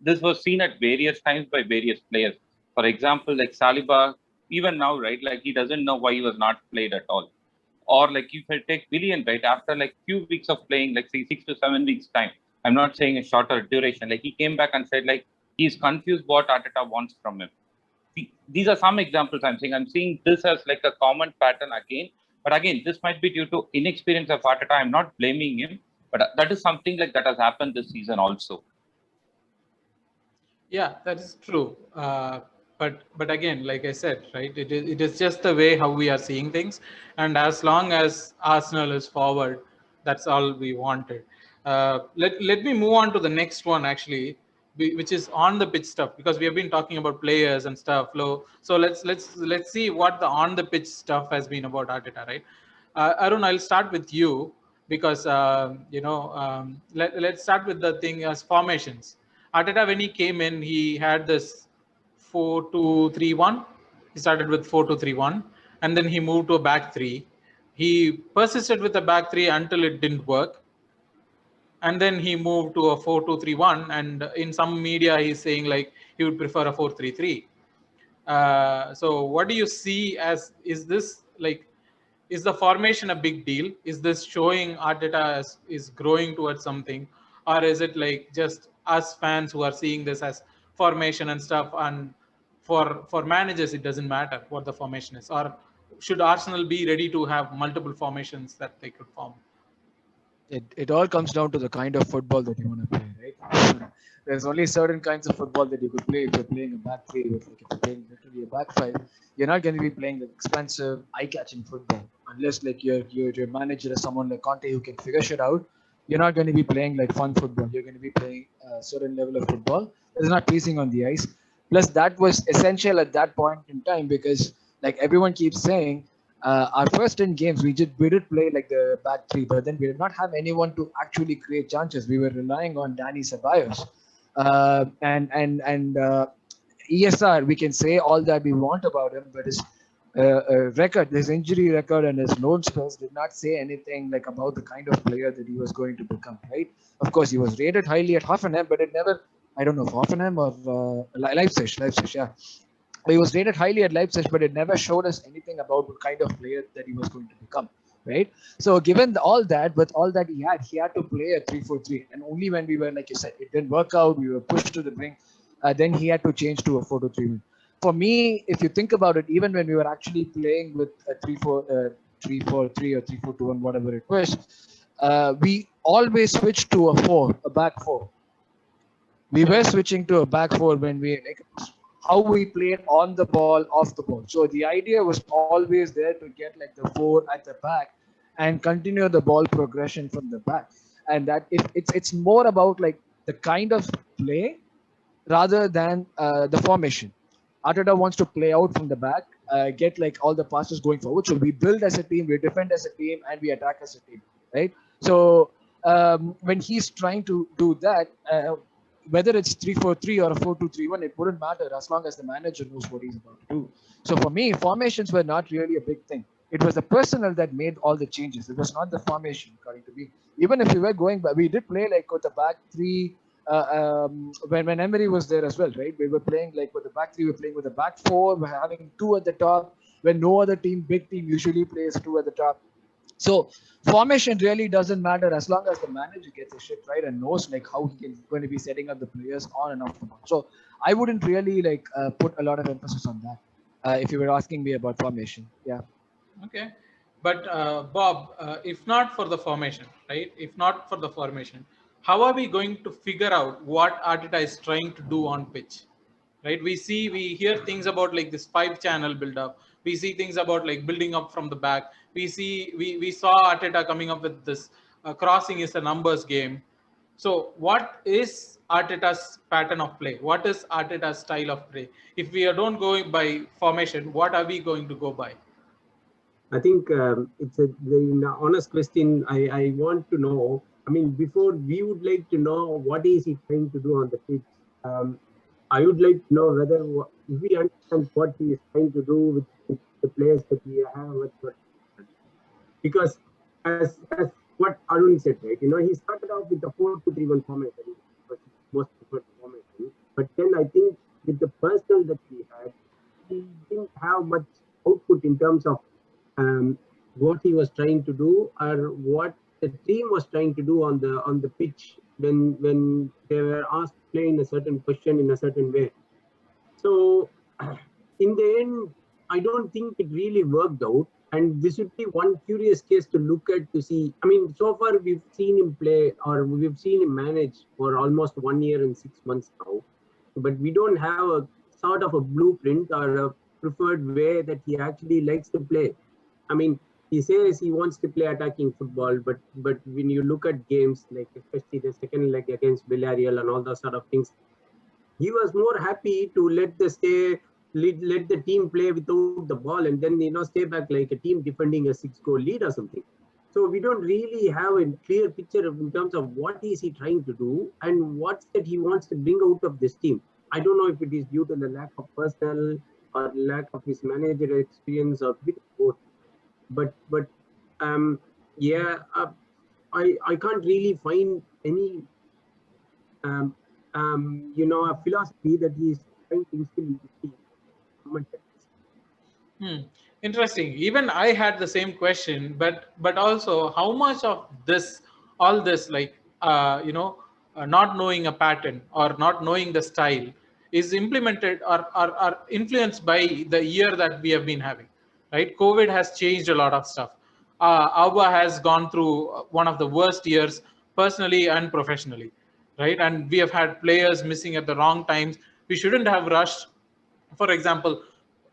This was seen at various times by various players. For example, Saliba, even now, right, he doesn't know why he was not played at all. Or if I take Willian, right, after few weeks of playing, say 6 to 7 weeks time, I'm not saying a shorter duration, he came back and said he's confused what Arteta wants from him. These are some examples I'm saying. I'm seeing this as a common pattern again. But again, this might be due to inexperience of Arteta. I'm not blaming him. But that is something that has happened this season also. Yeah, that is true. But again, like I said, right, it is just the way how we are seeing things. And as long as Arsenal is forward, that's all we wanted. Let me move on to the next one, actually, which is on the pitch stuff, because we have been talking about players and stuff. So let's see what the on the pitch stuff has been about Arteta, right? Arun, I'll start with you because let's start with the thing as formations. Arteta, when he came in, he had this 4-2-3-1. He started with 4-2-3-1, and then he moved to a back three. He persisted with the back three until it didn't work. And then he moved to a 4-2-3-1, and in some media he's saying he would prefer a 4-3-3. So what do you see as, is the formation a big deal? Is this showing Arteta is growing towards something, or is it like just us fans who are seeing this as formation and stuff, and for managers it doesn't matter what the formation is, or should Arsenal be ready to have multiple formations that they could form? It all comes down to the kind of football that you want to play, right? There's only certain kinds of football that you could play if you're playing a back three, if you're playing literally a back five. You're not going to be playing the expensive, eye-catching football unless like your manager is someone like Conte who can figure shit out. You're not going to be playing like fun football. You're going to be playing a certain level of football that is not pleasing on the ice. Plus, that was essential at that point in time because, like everyone keeps saying, our first 10 games we did play like the back three, but then we did not have anyone to actually create chances. We were relying on Danny Ceballos, and ESR. We can say all that we want about him, but his record, his injury record, and his loan spells did not say anything like about the kind of player that he was going to become. Right? Of course, he was rated highly at Hoffenheim, but it never. I don't know if Hoffenheim or Leipzig, yeah. He was rated highly at Leipzig, but it never showed us anything about what kind of player that he was going to become, right? So given all that, with all that he had to play a 3-4-3, and only when we were, like you said, it didn't work out, we were pushed to the brink, then he had to change to a 4-2-3. For me, if you think about it, even when we were actually playing with a 3-4-3 or 3-4-2-1, whatever it was, we always switched to a back four. We were switching to a back four when we how we played on the ball, off the ball. So the idea was always there to get like the four at the back and continue the ball progression from the back. And that if it's more about like the kind of play rather than the formation. Arteta wants to play out from the back, get like all the passes going forward. So we build as a team, we defend as a team, and we attack as a team, right? So when he's trying to do that, whether it's 3-4-3 or a 4-2-3-1, it wouldn't matter as long as the manager knows what he's about to do. So for me, formations were not really a big thing. It was the personnel that made all the changes. It was not the formation, according to me. Even if we were going, but we did play like with the back three. When Emery was there as well, right? We were playing like with the back three. We were playing with the back four. We're having two at the top. When no other big team, usually plays two at the top. So formation really doesn't matter as long as the manager gets his shit right and knows like how he is going to be setting up the players on and off the ball. So I wouldn't really like put a lot of emphasis on that if you were asking me about formation. Yeah. Okay. But Bob, if not for the formation, right? If not for the formation, how are we going to figure out what Arteta is trying to do on pitch? Right? We hear things about like this 5-channel build-up. We see things about like building up from the back. We saw Arteta coming up with this crossing is a numbers game. So what is Arteta's pattern of play? What is Arteta's style of play? If we don't go by formation, what are we going to go by? I think it's a very honest question. I want to know. I mean, before we would like to know what is he trying to do on the pitch. I would like to know whether if we understand what he is trying to do with the players that we have. Because as what Arun said, right? He started off with the 4-2-3-1 formation, was most preferred formation. But then I think with the personnel that he had, he didn't have much output in terms of what he was trying to do or what the team was trying to do on the pitch when they were asked to play in a certain position in a certain way. So in the end, I don't think it really worked out. And this would be one curious case to look at to see. I mean, so far we've seen him play or we've seen him manage for almost 1 year and 6 months now. But we don't have a sort of a blueprint or a preferred way that he actually likes to play. I mean, he says he wants to play attacking football, but when you look at games, like especially the second leg against Bellerin and all those sort of things, he was more happy to let the team play without the ball and then stay back like a team defending a 6-goal lead or something. So we don't really have a clear picture in terms of what is he trying to do and what's that he wants to bring out of this team. I don't know if it is due to the lack of personnel or lack of his managerial experience or bit both. But yeah, I can't really find any a philosophy that he is trying to instill in the team. Interesting. Even I had the same question, but also how much of all this like not knowing a pattern or not knowing the style is implemented or influenced by the year that we have been having, right? COVID has changed a lot of stuff. Auba has gone through one of the worst years personally and professionally, right? And we have had players missing at the wrong times. We shouldn't have rushed. For example,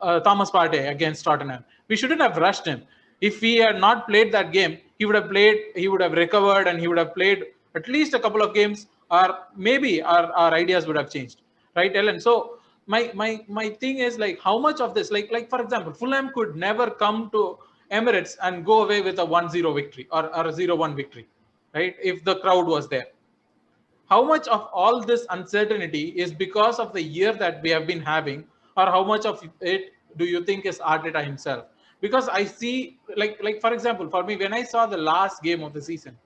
Thomas Partey against Tottenham. We shouldn't have rushed him. If he had not played that game, he would have played, he would have recovered, and he would have played at least a couple of games, or maybe our ideas would have changed, right, Ellen? So my thing is like, how much of this, like for example, Fulham could never come to Emirates and go away with a 1-0 victory or a 0-1 victory, right? If the crowd was there, how much of all this uncertainty is because of the year that we have been having, or how much of it do you think is Arteta himself? Because I see, like for example, for me, when I saw the last game of the season,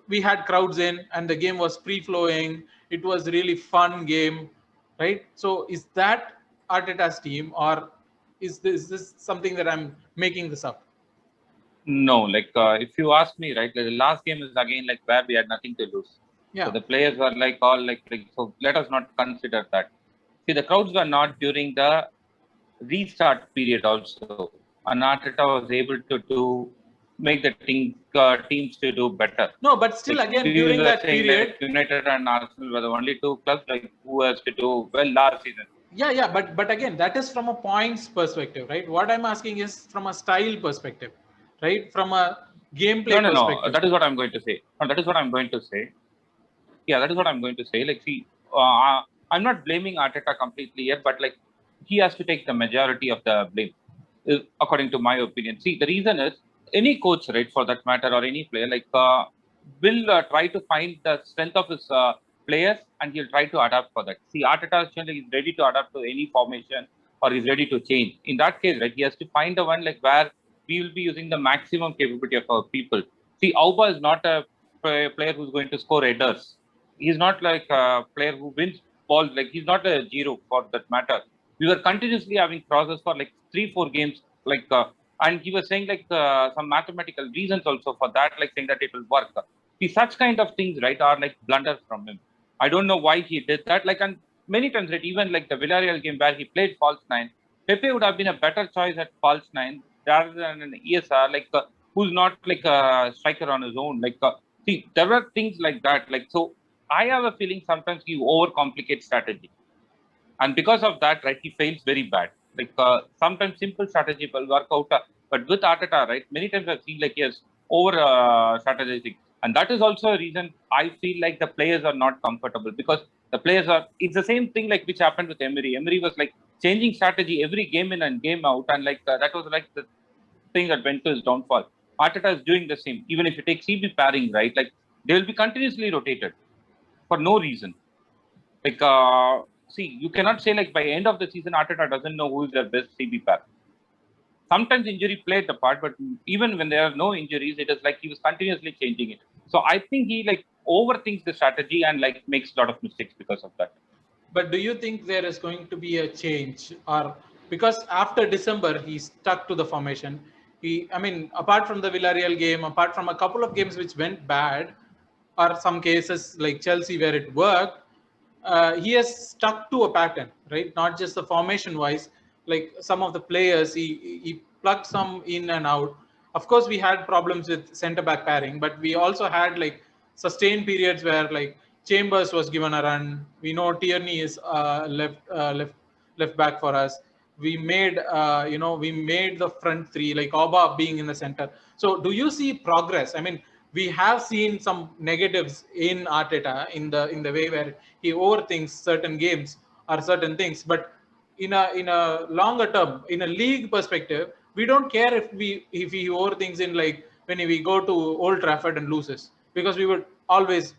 we had crowds in and the game was free flowing. It was really fun game, right? So is that Arteta's team, or is this something that I'm making this up? No, like if you ask me, right, like the last game is again like where we had nothing to lose. Yeah. So the players were like all like so let us not consider that. See, the crowds were not during the restart period also. And Arteta was able to make the teams to do better. No, but still, like, again, during that period, like United and Arsenal were the only two clubs like who has to do well last season. Yeah, but again, that is from a points perspective, right? What I'm asking is from a style perspective, right? From a gameplay perspective. No. That is what I'm going to say. No, that is what I'm going to say. Yeah, that is what I'm going to say. Like, see, I'm not blaming Arteta completely yet, but like he has to take the majority of the blame, according to my opinion. See, the reason is any coach, right, for that matter, or any player, like will try to find the strength of his players and he'll try to adapt for that. See, Arteta is ready to adapt to any formation or he's ready to change. In that case, right, he has to find the one like where we will be using the maximum capability of our people. See, Auba is not a player who's going to score headers. He's not like a player who wins balls. Like he's not a Giro for that matter. We were continuously having crosses for like 3-4 games. Like and he was saying like some mathematical reasons also for that, like saying that it will work. See, such kind of things, right, are like blunders from him. I don't know why he did that. Like, and many times, right, even like the Villarreal game where he played false nine, Pepe would have been a better choice at false nine rather than an ESR, like who's not like a striker on his own. Like, see, there were things like that. Like, so I have a feeling sometimes he overcomplicates strategy, and because of that, right, he fails very bad. Like sometimes simple strategy will work out, but with Arteta, right, many times I've seen like he has over strategizing, and that is also a reason I feel like the players are not comfortable because the players are. It's the same thing like which happened with Emery. Emery was like changing strategy every game in and game out, and like that was like the thing that went to his downfall. Arteta is doing the same. Even if you take CB pairing, right, like they will be continuously rotated for no reason. Like, see, you cannot say like by end of the season, Arteta doesn't know who is their best CB pair. Sometimes injury played the part, but even when there are no injuries, it is like he was continuously changing it. So I think he like overthinks the strategy and like makes a lot of mistakes because of that. But do you think there is going to be a change, or because after December he stuck to the formation? I mean, apart from the Villarreal game, apart from a couple of games which went bad, or some cases like Chelsea where it worked, he has stuck to a pattern, right? Not just the formation wise, like some of the players, he plugged some in and out. Of course, we had problems with centre back pairing, but we also had like sustained periods where like Chambers was given a run. We know Tierney is left back for us. We made we made the front three, like Auba being in the center. So do you see progress? I mean, we have seen some negatives in Arteta in the way where he overthinks certain games or certain things, but in a longer term, in a league perspective, we don't care if he overthinks in like when we go to Old Trafford and loses, because we would always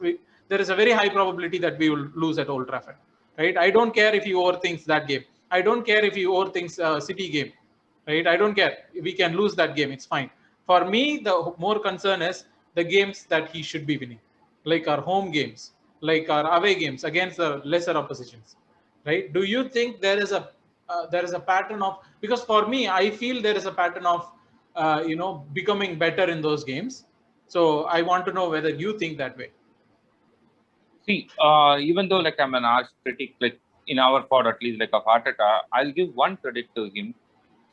there is a very high probability that we will lose at Old Trafford, right? I don't care if he overthinks that game. I don't care if he overthinks City game, right? I don't care. We can lose that game. It's fine. For me, the more concern is the games that he should be winning, like our home games, like our away games against the lesser oppositions, right? Do you think there is a pattern of, because for me, I feel there is a pattern of becoming better in those games. So I want to know whether you think that way. See, even though like I'm an arch critic, like in our pod at least, like of Arteta, I'll give one credit to him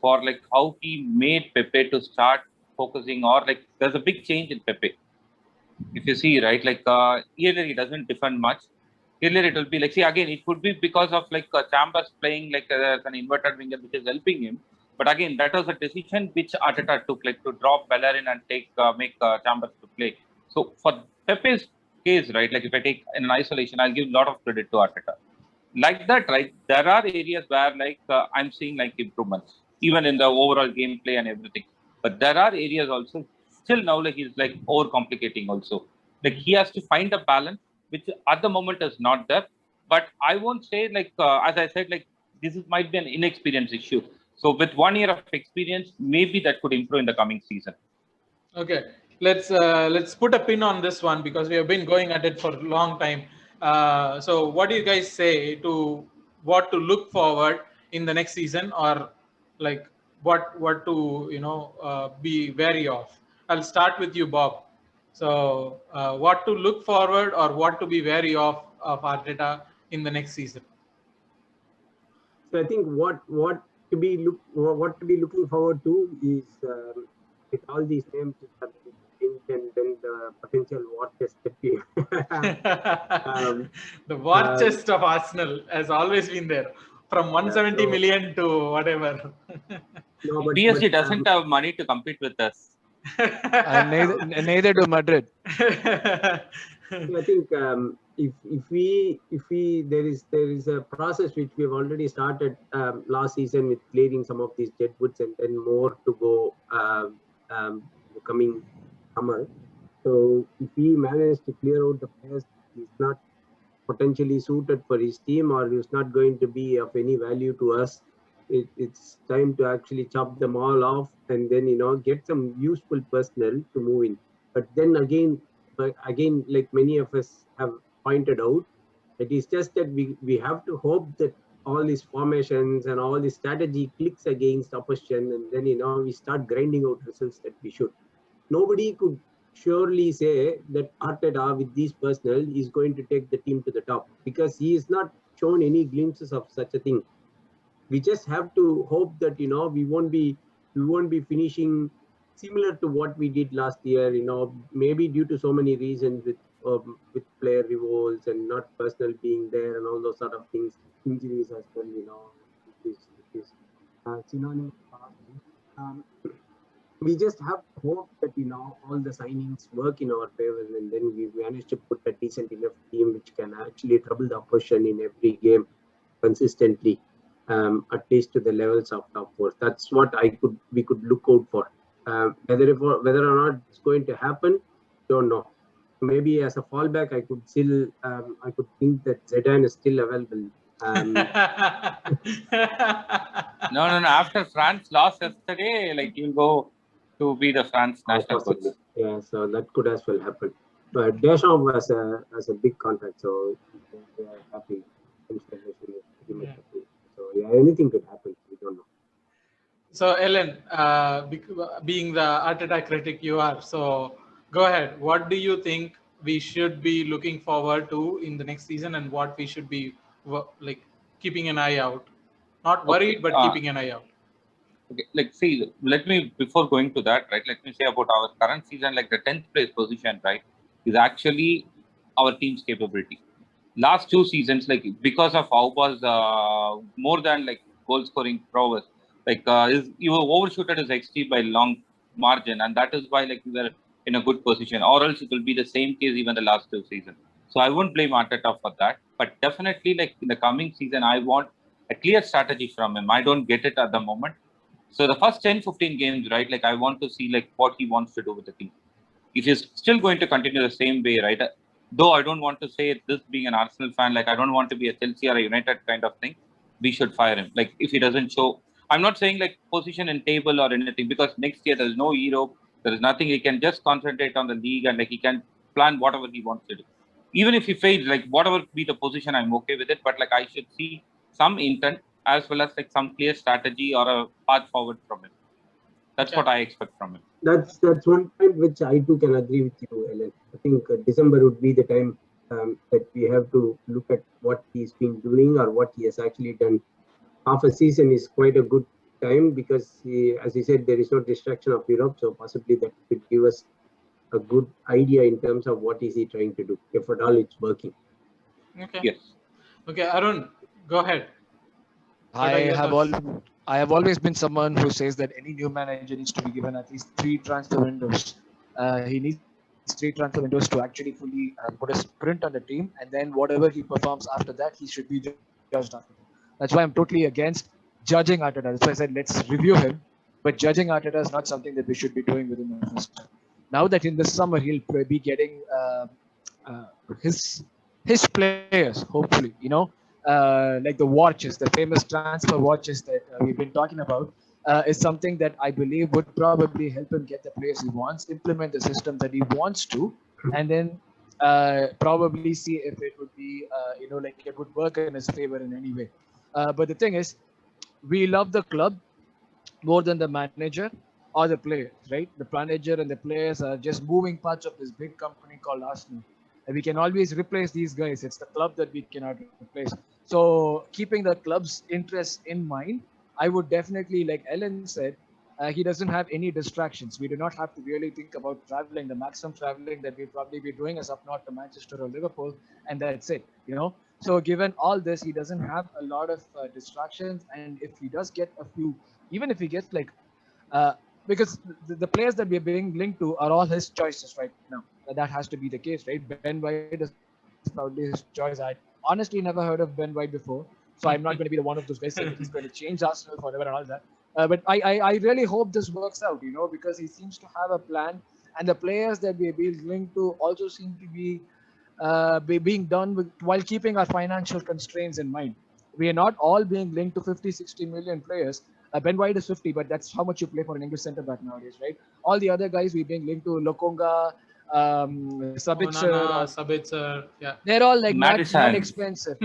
for like how he made Pepe to start focusing, or like there's a big change in Pepe. If you see, right, like earlier he doesn't defend much. Earlier it will be like, see, again, it could be because of like Chambers playing like as an inverted winger, which is helping him. But again, that was a decision which Arteta took, like to drop Bellerin and make Chambers to play. So for Pepe's case, right, like if I take in an isolation, I'll give a lot of credit to Arteta. Like that, right, there are areas where like I'm seeing like improvements, even in the overall gameplay and everything. But there are areas also still now like he's like overcomplicating also. Like he has to find a balance, which at the moment is not there. But I won't say like as I said, like might be an inexperience issue. So with 1 year of experience, maybe that could improve in the coming season. Okay, let's put a pin on this one because we have been going at it for a long time. So what do you guys say to what to look forward in the next season, or like what to be wary of? I'll start with you, Bob. So what to look forward or what to be wary of Arteta in the next season? So I think what to be looking forward to is with all these names which have been changed, and then the potential war chest that we the war chest of Arsenal has always been there, from 170 million to whatever. No, PSG doesn't have money to compete with us. And neither do Madrid. I think if we there is a process which we've already started last season with clearing some of these deadwoods, and then more to go coming summer. So if he managed to clear out the players, he's not potentially suited for his team, or he's not going to be of any value to us. It's time to actually chop them all off, and then get some useful personnel to move in. But then again, like many of us have pointed out, it is just that we have to hope that all these formations and all this strategy clicks against opposition, and then we start grinding out results that we should. Nobody could surely say that Arteta with these personnel is going to take the team to the top, because he is not shown any glimpses of such a thing. We just have to hope that we won't be finishing similar to what we did last year. Maybe due to so many reasons with player revolts and not personnel being there and all those sort of things, injuries as well. It is synonymous. We just have hope that all the signings work in our favor, and then we manage to put a decent enough team which can actually trouble the opposition in every game consistently, at least to the levels of top four. That's what we could look out for. Whether or not it's going to happen, don't know. Maybe as a fallback, I could think that Zidane is still available. No. After France lost yesterday, like you'll go to be the France national coach. Yeah, so that could as well happen. But Deschamps has a big contract, so they are happy. So yeah, anything could happen. We don't know. So Ellen, being the Arteta critic you are, so go ahead. What do you think we should be looking forward to in the next season, and what we should be like keeping an eye out? Not worried, but keeping an eye out. Okay, like see, let me before going to that, right? Let me say about our current season, like the 10th place position, right, is actually our team's capability. Last 2 seasons, like because of Auba's more than like goal scoring prowess, like you overshooted his XG by long margin, and that is why like we were in a good position. Or else it will be the same case even the last 2 seasons. So I won't blame Arteta for that, but definitely like in the coming season, I want a clear strategy from him. I don't get it at the moment. So the first 10-15 games, right, like I want to see like what he wants to do with the team. If he's still going to continue the same way, right, though I don't want to say this being an Arsenal fan, like I don't want to be a Chelsea or a United kind of thing, we should fire him. Like if he doesn't show, I'm not saying like position in table or anything, because next year there's no Europe, there is nothing. He can just concentrate on the league, and like he can plan whatever he wants to do. Even if he fails, like whatever be the position, I'm okay with it. But like I should see some intent as well as like some clear strategy or a path forward from him. That's what I expect from him. That's one point which I too can agree with you, Ellen. I think December would be the time that we have to look at what he's been doing or what he has actually done. Half a season is quite a good time because, as you said, there is no distraction of Europe, so possibly that could give us a good idea in terms of what is he trying to do, if at all it's working. Okay. Yes. Okay, Arun, go ahead. I have always been someone who says that any new manager needs to be given at least 3 transfer windows. He needs 3 transfer windows to actually fully put a sprint on the team, and then whatever he performs after that, he should be judged after that. That's why I'm totally against judging Arteta. That's why I said let's review him, but judging Arteta is not something that we should be doing within the first time. Now that in the summer he'll be getting uh, his players, hopefully, like the watches, the famous transfer watches that we've been talking about, is something that I believe would probably help him get the players he wants, implement the system that he wants to, and then probably see if it would be, like it would work in his favor in any way. But the thing is, we love the club more than the manager or the players, right? The manager and the players are just moving parts of this big company called Arsenal. And we can always replace these guys. It's the club that we cannot replace. So keeping the club's interests in mind, I would definitely, like Ellen said, he doesn't have any distractions. We do not have to really think about traveling. The maximum traveling that we'll probably be doing is up north to Manchester or Liverpool, and that's it. So given all this, he doesn't have a lot of distractions. And if he does get a few, even if he gets like, because the players that we're being linked to are all his choices right now. That has to be the case, right? Ben White is probably his choice. I honestly never heard of Ben White before, so I'm not going to be the one of those guys saying that he's going to change Arsenal forever and all that. But I really hope this works out, because he seems to have a plan, and the players that we're being linked to also seem to be being done while keeping our financial constraints in mind. We are not all being linked to 50, 60 million players. Ben White is 50, but that's how much you play for an English centre back nowadays, right? All the other guys we're being linked to Lokonga, Sabitzer, yeah. They're all like not Madison. expensive.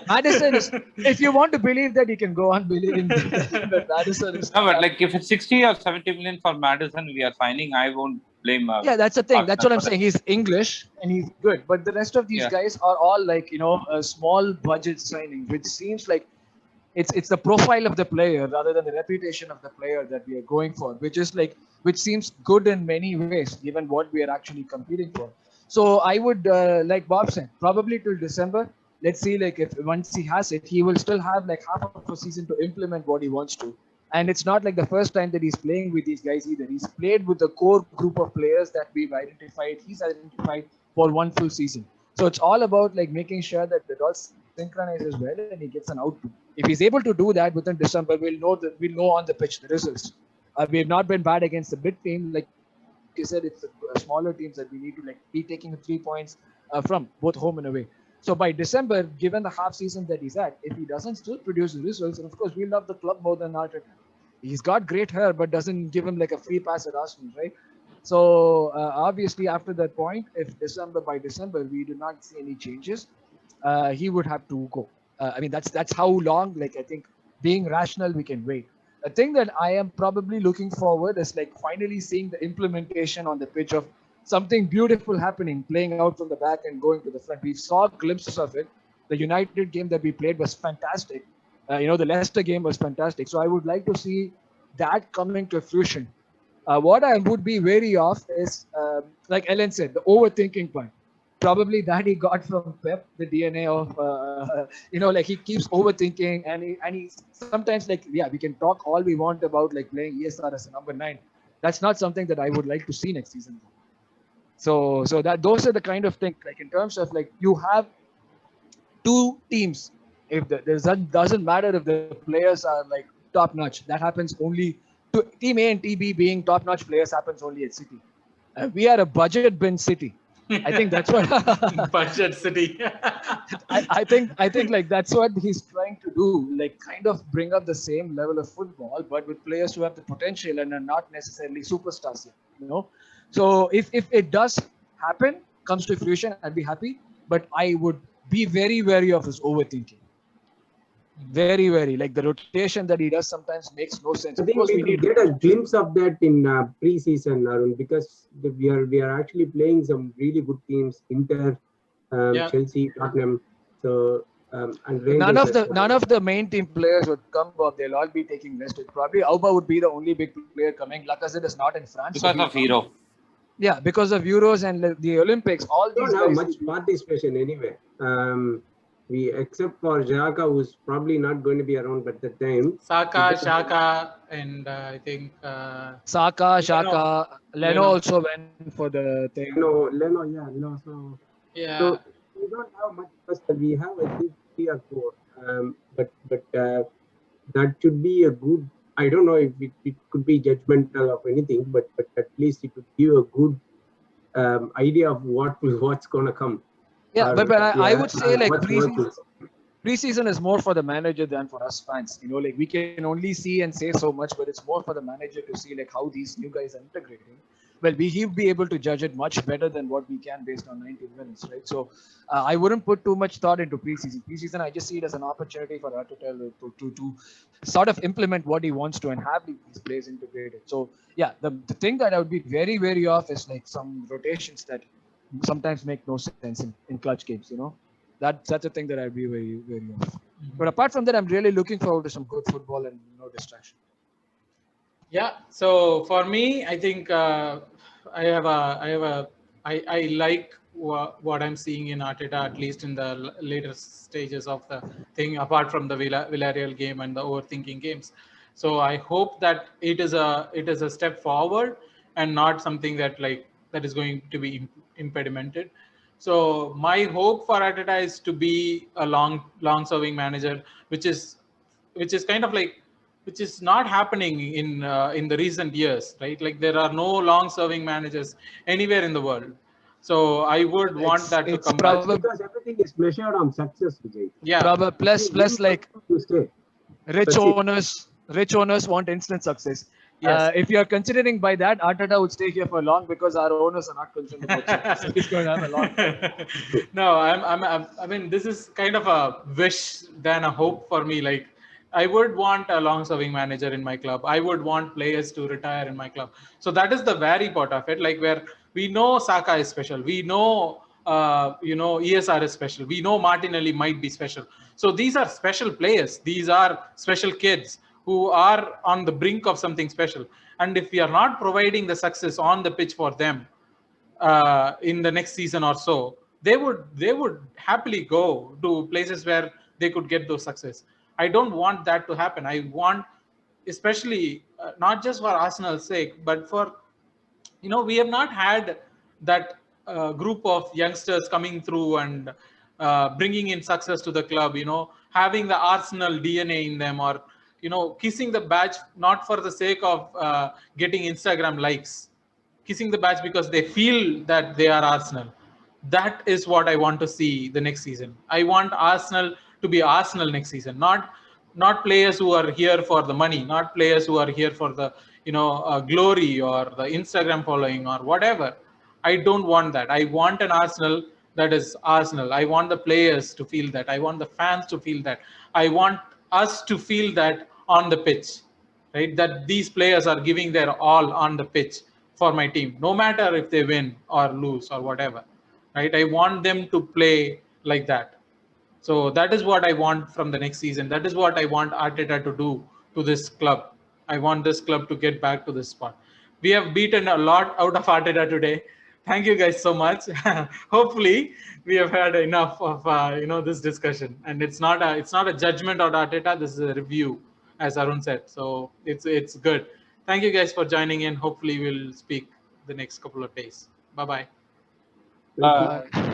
Madison is, if you want to believe that, you can go on believing that Madison is. No, but like if it's 60 or 70 million for Madison, we are signing. I won't blame. Yeah, that's the thing. That's what I'm Arsenal for saying. He's English and he's good, but the rest of these guys are all like a small budget signing, which seems like it's the profile of the player rather than the reputation of the player that we are going for, which seems good in many ways given what we are actually competing for. So I would, like Bob said, probably till December. Let's see, like if once he has it, he will still have like half of a season to implement what he wants to. And it's not like the first time that he's playing with these guys either. He's played with the core group of players that we've identified. He's identified for one full season. So it's all about like making sure that it all synchronizes well and he gets an output. If he's able to do that within December, we'll know on the pitch the results. We have not been bad against the big team, like you said. It's the smaller teams that we need to like be taking 3 points from both home and away. So by December, given the half season that he's at, if he doesn't still produce the results, and of course we love the club more than Arteta. He's got great hair, but doesn't give him like a free pass at Arsenal, right? So obviously after that point, if by December we do not see any changes, he would have to go. I mean, that's how long. Like I think being rational, we can wait. A thing that I am probably looking forward is like finally seeing the implementation on the pitch of something beautiful happening, playing out from the back and going to the front. We saw glimpses of it. The United game that we played was fantastic. The Leicester game was fantastic. So I would like to see that coming to fruition. What I would be wary of is, like Ellen said, the overthinking part. Probably that he got from Pep, the DNA of, like he keeps overthinking and he sometimes like, yeah, we can talk all we want about like playing ESR as a number 9. That's not something that I would like to see next season. So that those are the kind of thing, like in terms of like you have 2 teams. If doesn't matter if the players are like top notch, that happens only to Team A and Team B being top notch players happens only at City. We are a budget bin City. I think that's what budget City. I think like that's what he's trying to do, like kind of bring up the same level of football, but with players who have the potential and are not necessarily superstars yet, So if it does happen, comes to fruition, I'd be happy. But I would be very wary of his overthinking. Very, very. Like the rotation that he does sometimes makes no sense. I think we could get a glimpse of that in pre-season, Arun, because we are actually playing some really good teams. Inter, Chelsea, Tottenham. So and None Rangers of as the well. none of the main team players would come up. They'll all be taking rest. Probably Auba would be the only big player coming. Lacazette is not in France. Because of Hero. Yeah, because of Euros and the Olympics, all We these don't have guys. much participation anyway. We except for Xhaka, who's probably not going to be around at the time. Saka, Shaka, and I think Saka, Shaka, Leno also went for the thing. Leno, yeah, So we don't have much person. We have I think 3 or 4. But that should be a good. I don't know if it could be judgmental of anything, but at least it would give a good idea of what's gonna come. Yeah, but I would say like what's working. preseason is more for the manager than for us fans. Like we can only see and say so much, but it's more for the manager to see like how these new guys are integrating. Well, he'll be able to judge it much better than what we can based on 19 minutes, right? So I wouldn't put too much thought into preseason. Preseason, I just see it as an opportunity for Arteta to sort of implement what he wants to and have these players integrated. So yeah, the thing that I would be very, very off is like some rotations that sometimes make no sense in clutch games, That's a thing that I'd be very, very off. Mm-hmm. But apart from that, I'm really looking forward to some good football and no distraction. Yeah. So for me, I think I like what I'm seeing in Arteta, at least in the later stages of the thing, apart from the Villarreal game and the overthinking games. So I hope that it is a step forward and not something that is going to be impedimented. So my hope for Arteta is to be a long-serving manager, which is kind of like, which is not happening in the recent years, right? Like there are no long-serving managers anywhere in the world. So I would want that to come back. Because everything is measured on success, Vijay. Yeah. Plus like rich owners want instant success. Yes. If you are considering by that, Arteta would stay here for long because our owners are not concerned about success. So he's going to have a long time. No, I mean, this is kind of a wish than a hope for me. Like, I would want a long-serving manager in my club. I would want players to retire in my club. So that is the very part of it. Like where we know Saka is special, we know ESR is special, we know Martinelli might be special. So these are special players. These are special kids who are on the brink of something special. And if we are not providing the success on the pitch for them in the next season or so, they would happily go to places where they could get those success. I don't want that to happen. I want, especially not just for Arsenal's sake, but for, we have not had that group of youngsters coming through and bringing in success to the club, having the Arsenal DNA in them, or, kissing the badge, not for the sake of getting Instagram likes, kissing the badge because they feel that they are Arsenal. That is what I want to see the next season. I want Arsenal to be Arsenal next season, not players who are here for the money, not players who are here for the glory or the Instagram following or whatever. I don't want that. I want an Arsenal that is Arsenal. I want the players to feel that. I want the fans to feel that. I want us to feel that on the pitch, right? That these players are giving their all on the pitch for my team, no matter if they win or lose or whatever, right? I want them to play like that. So that is what I want from the next season. That is what I want Arteta to do to this club. I want this club to get back to this spot. We have beaten a lot out of Arteta today. Thank you guys so much. Hopefully, we have had enough of this discussion. And it's not a judgment on Arteta. This is a review, as Arun said. So it's good. Thank you guys for joining in. Hopefully, we'll speak the next couple of days. Bye-bye. Bye.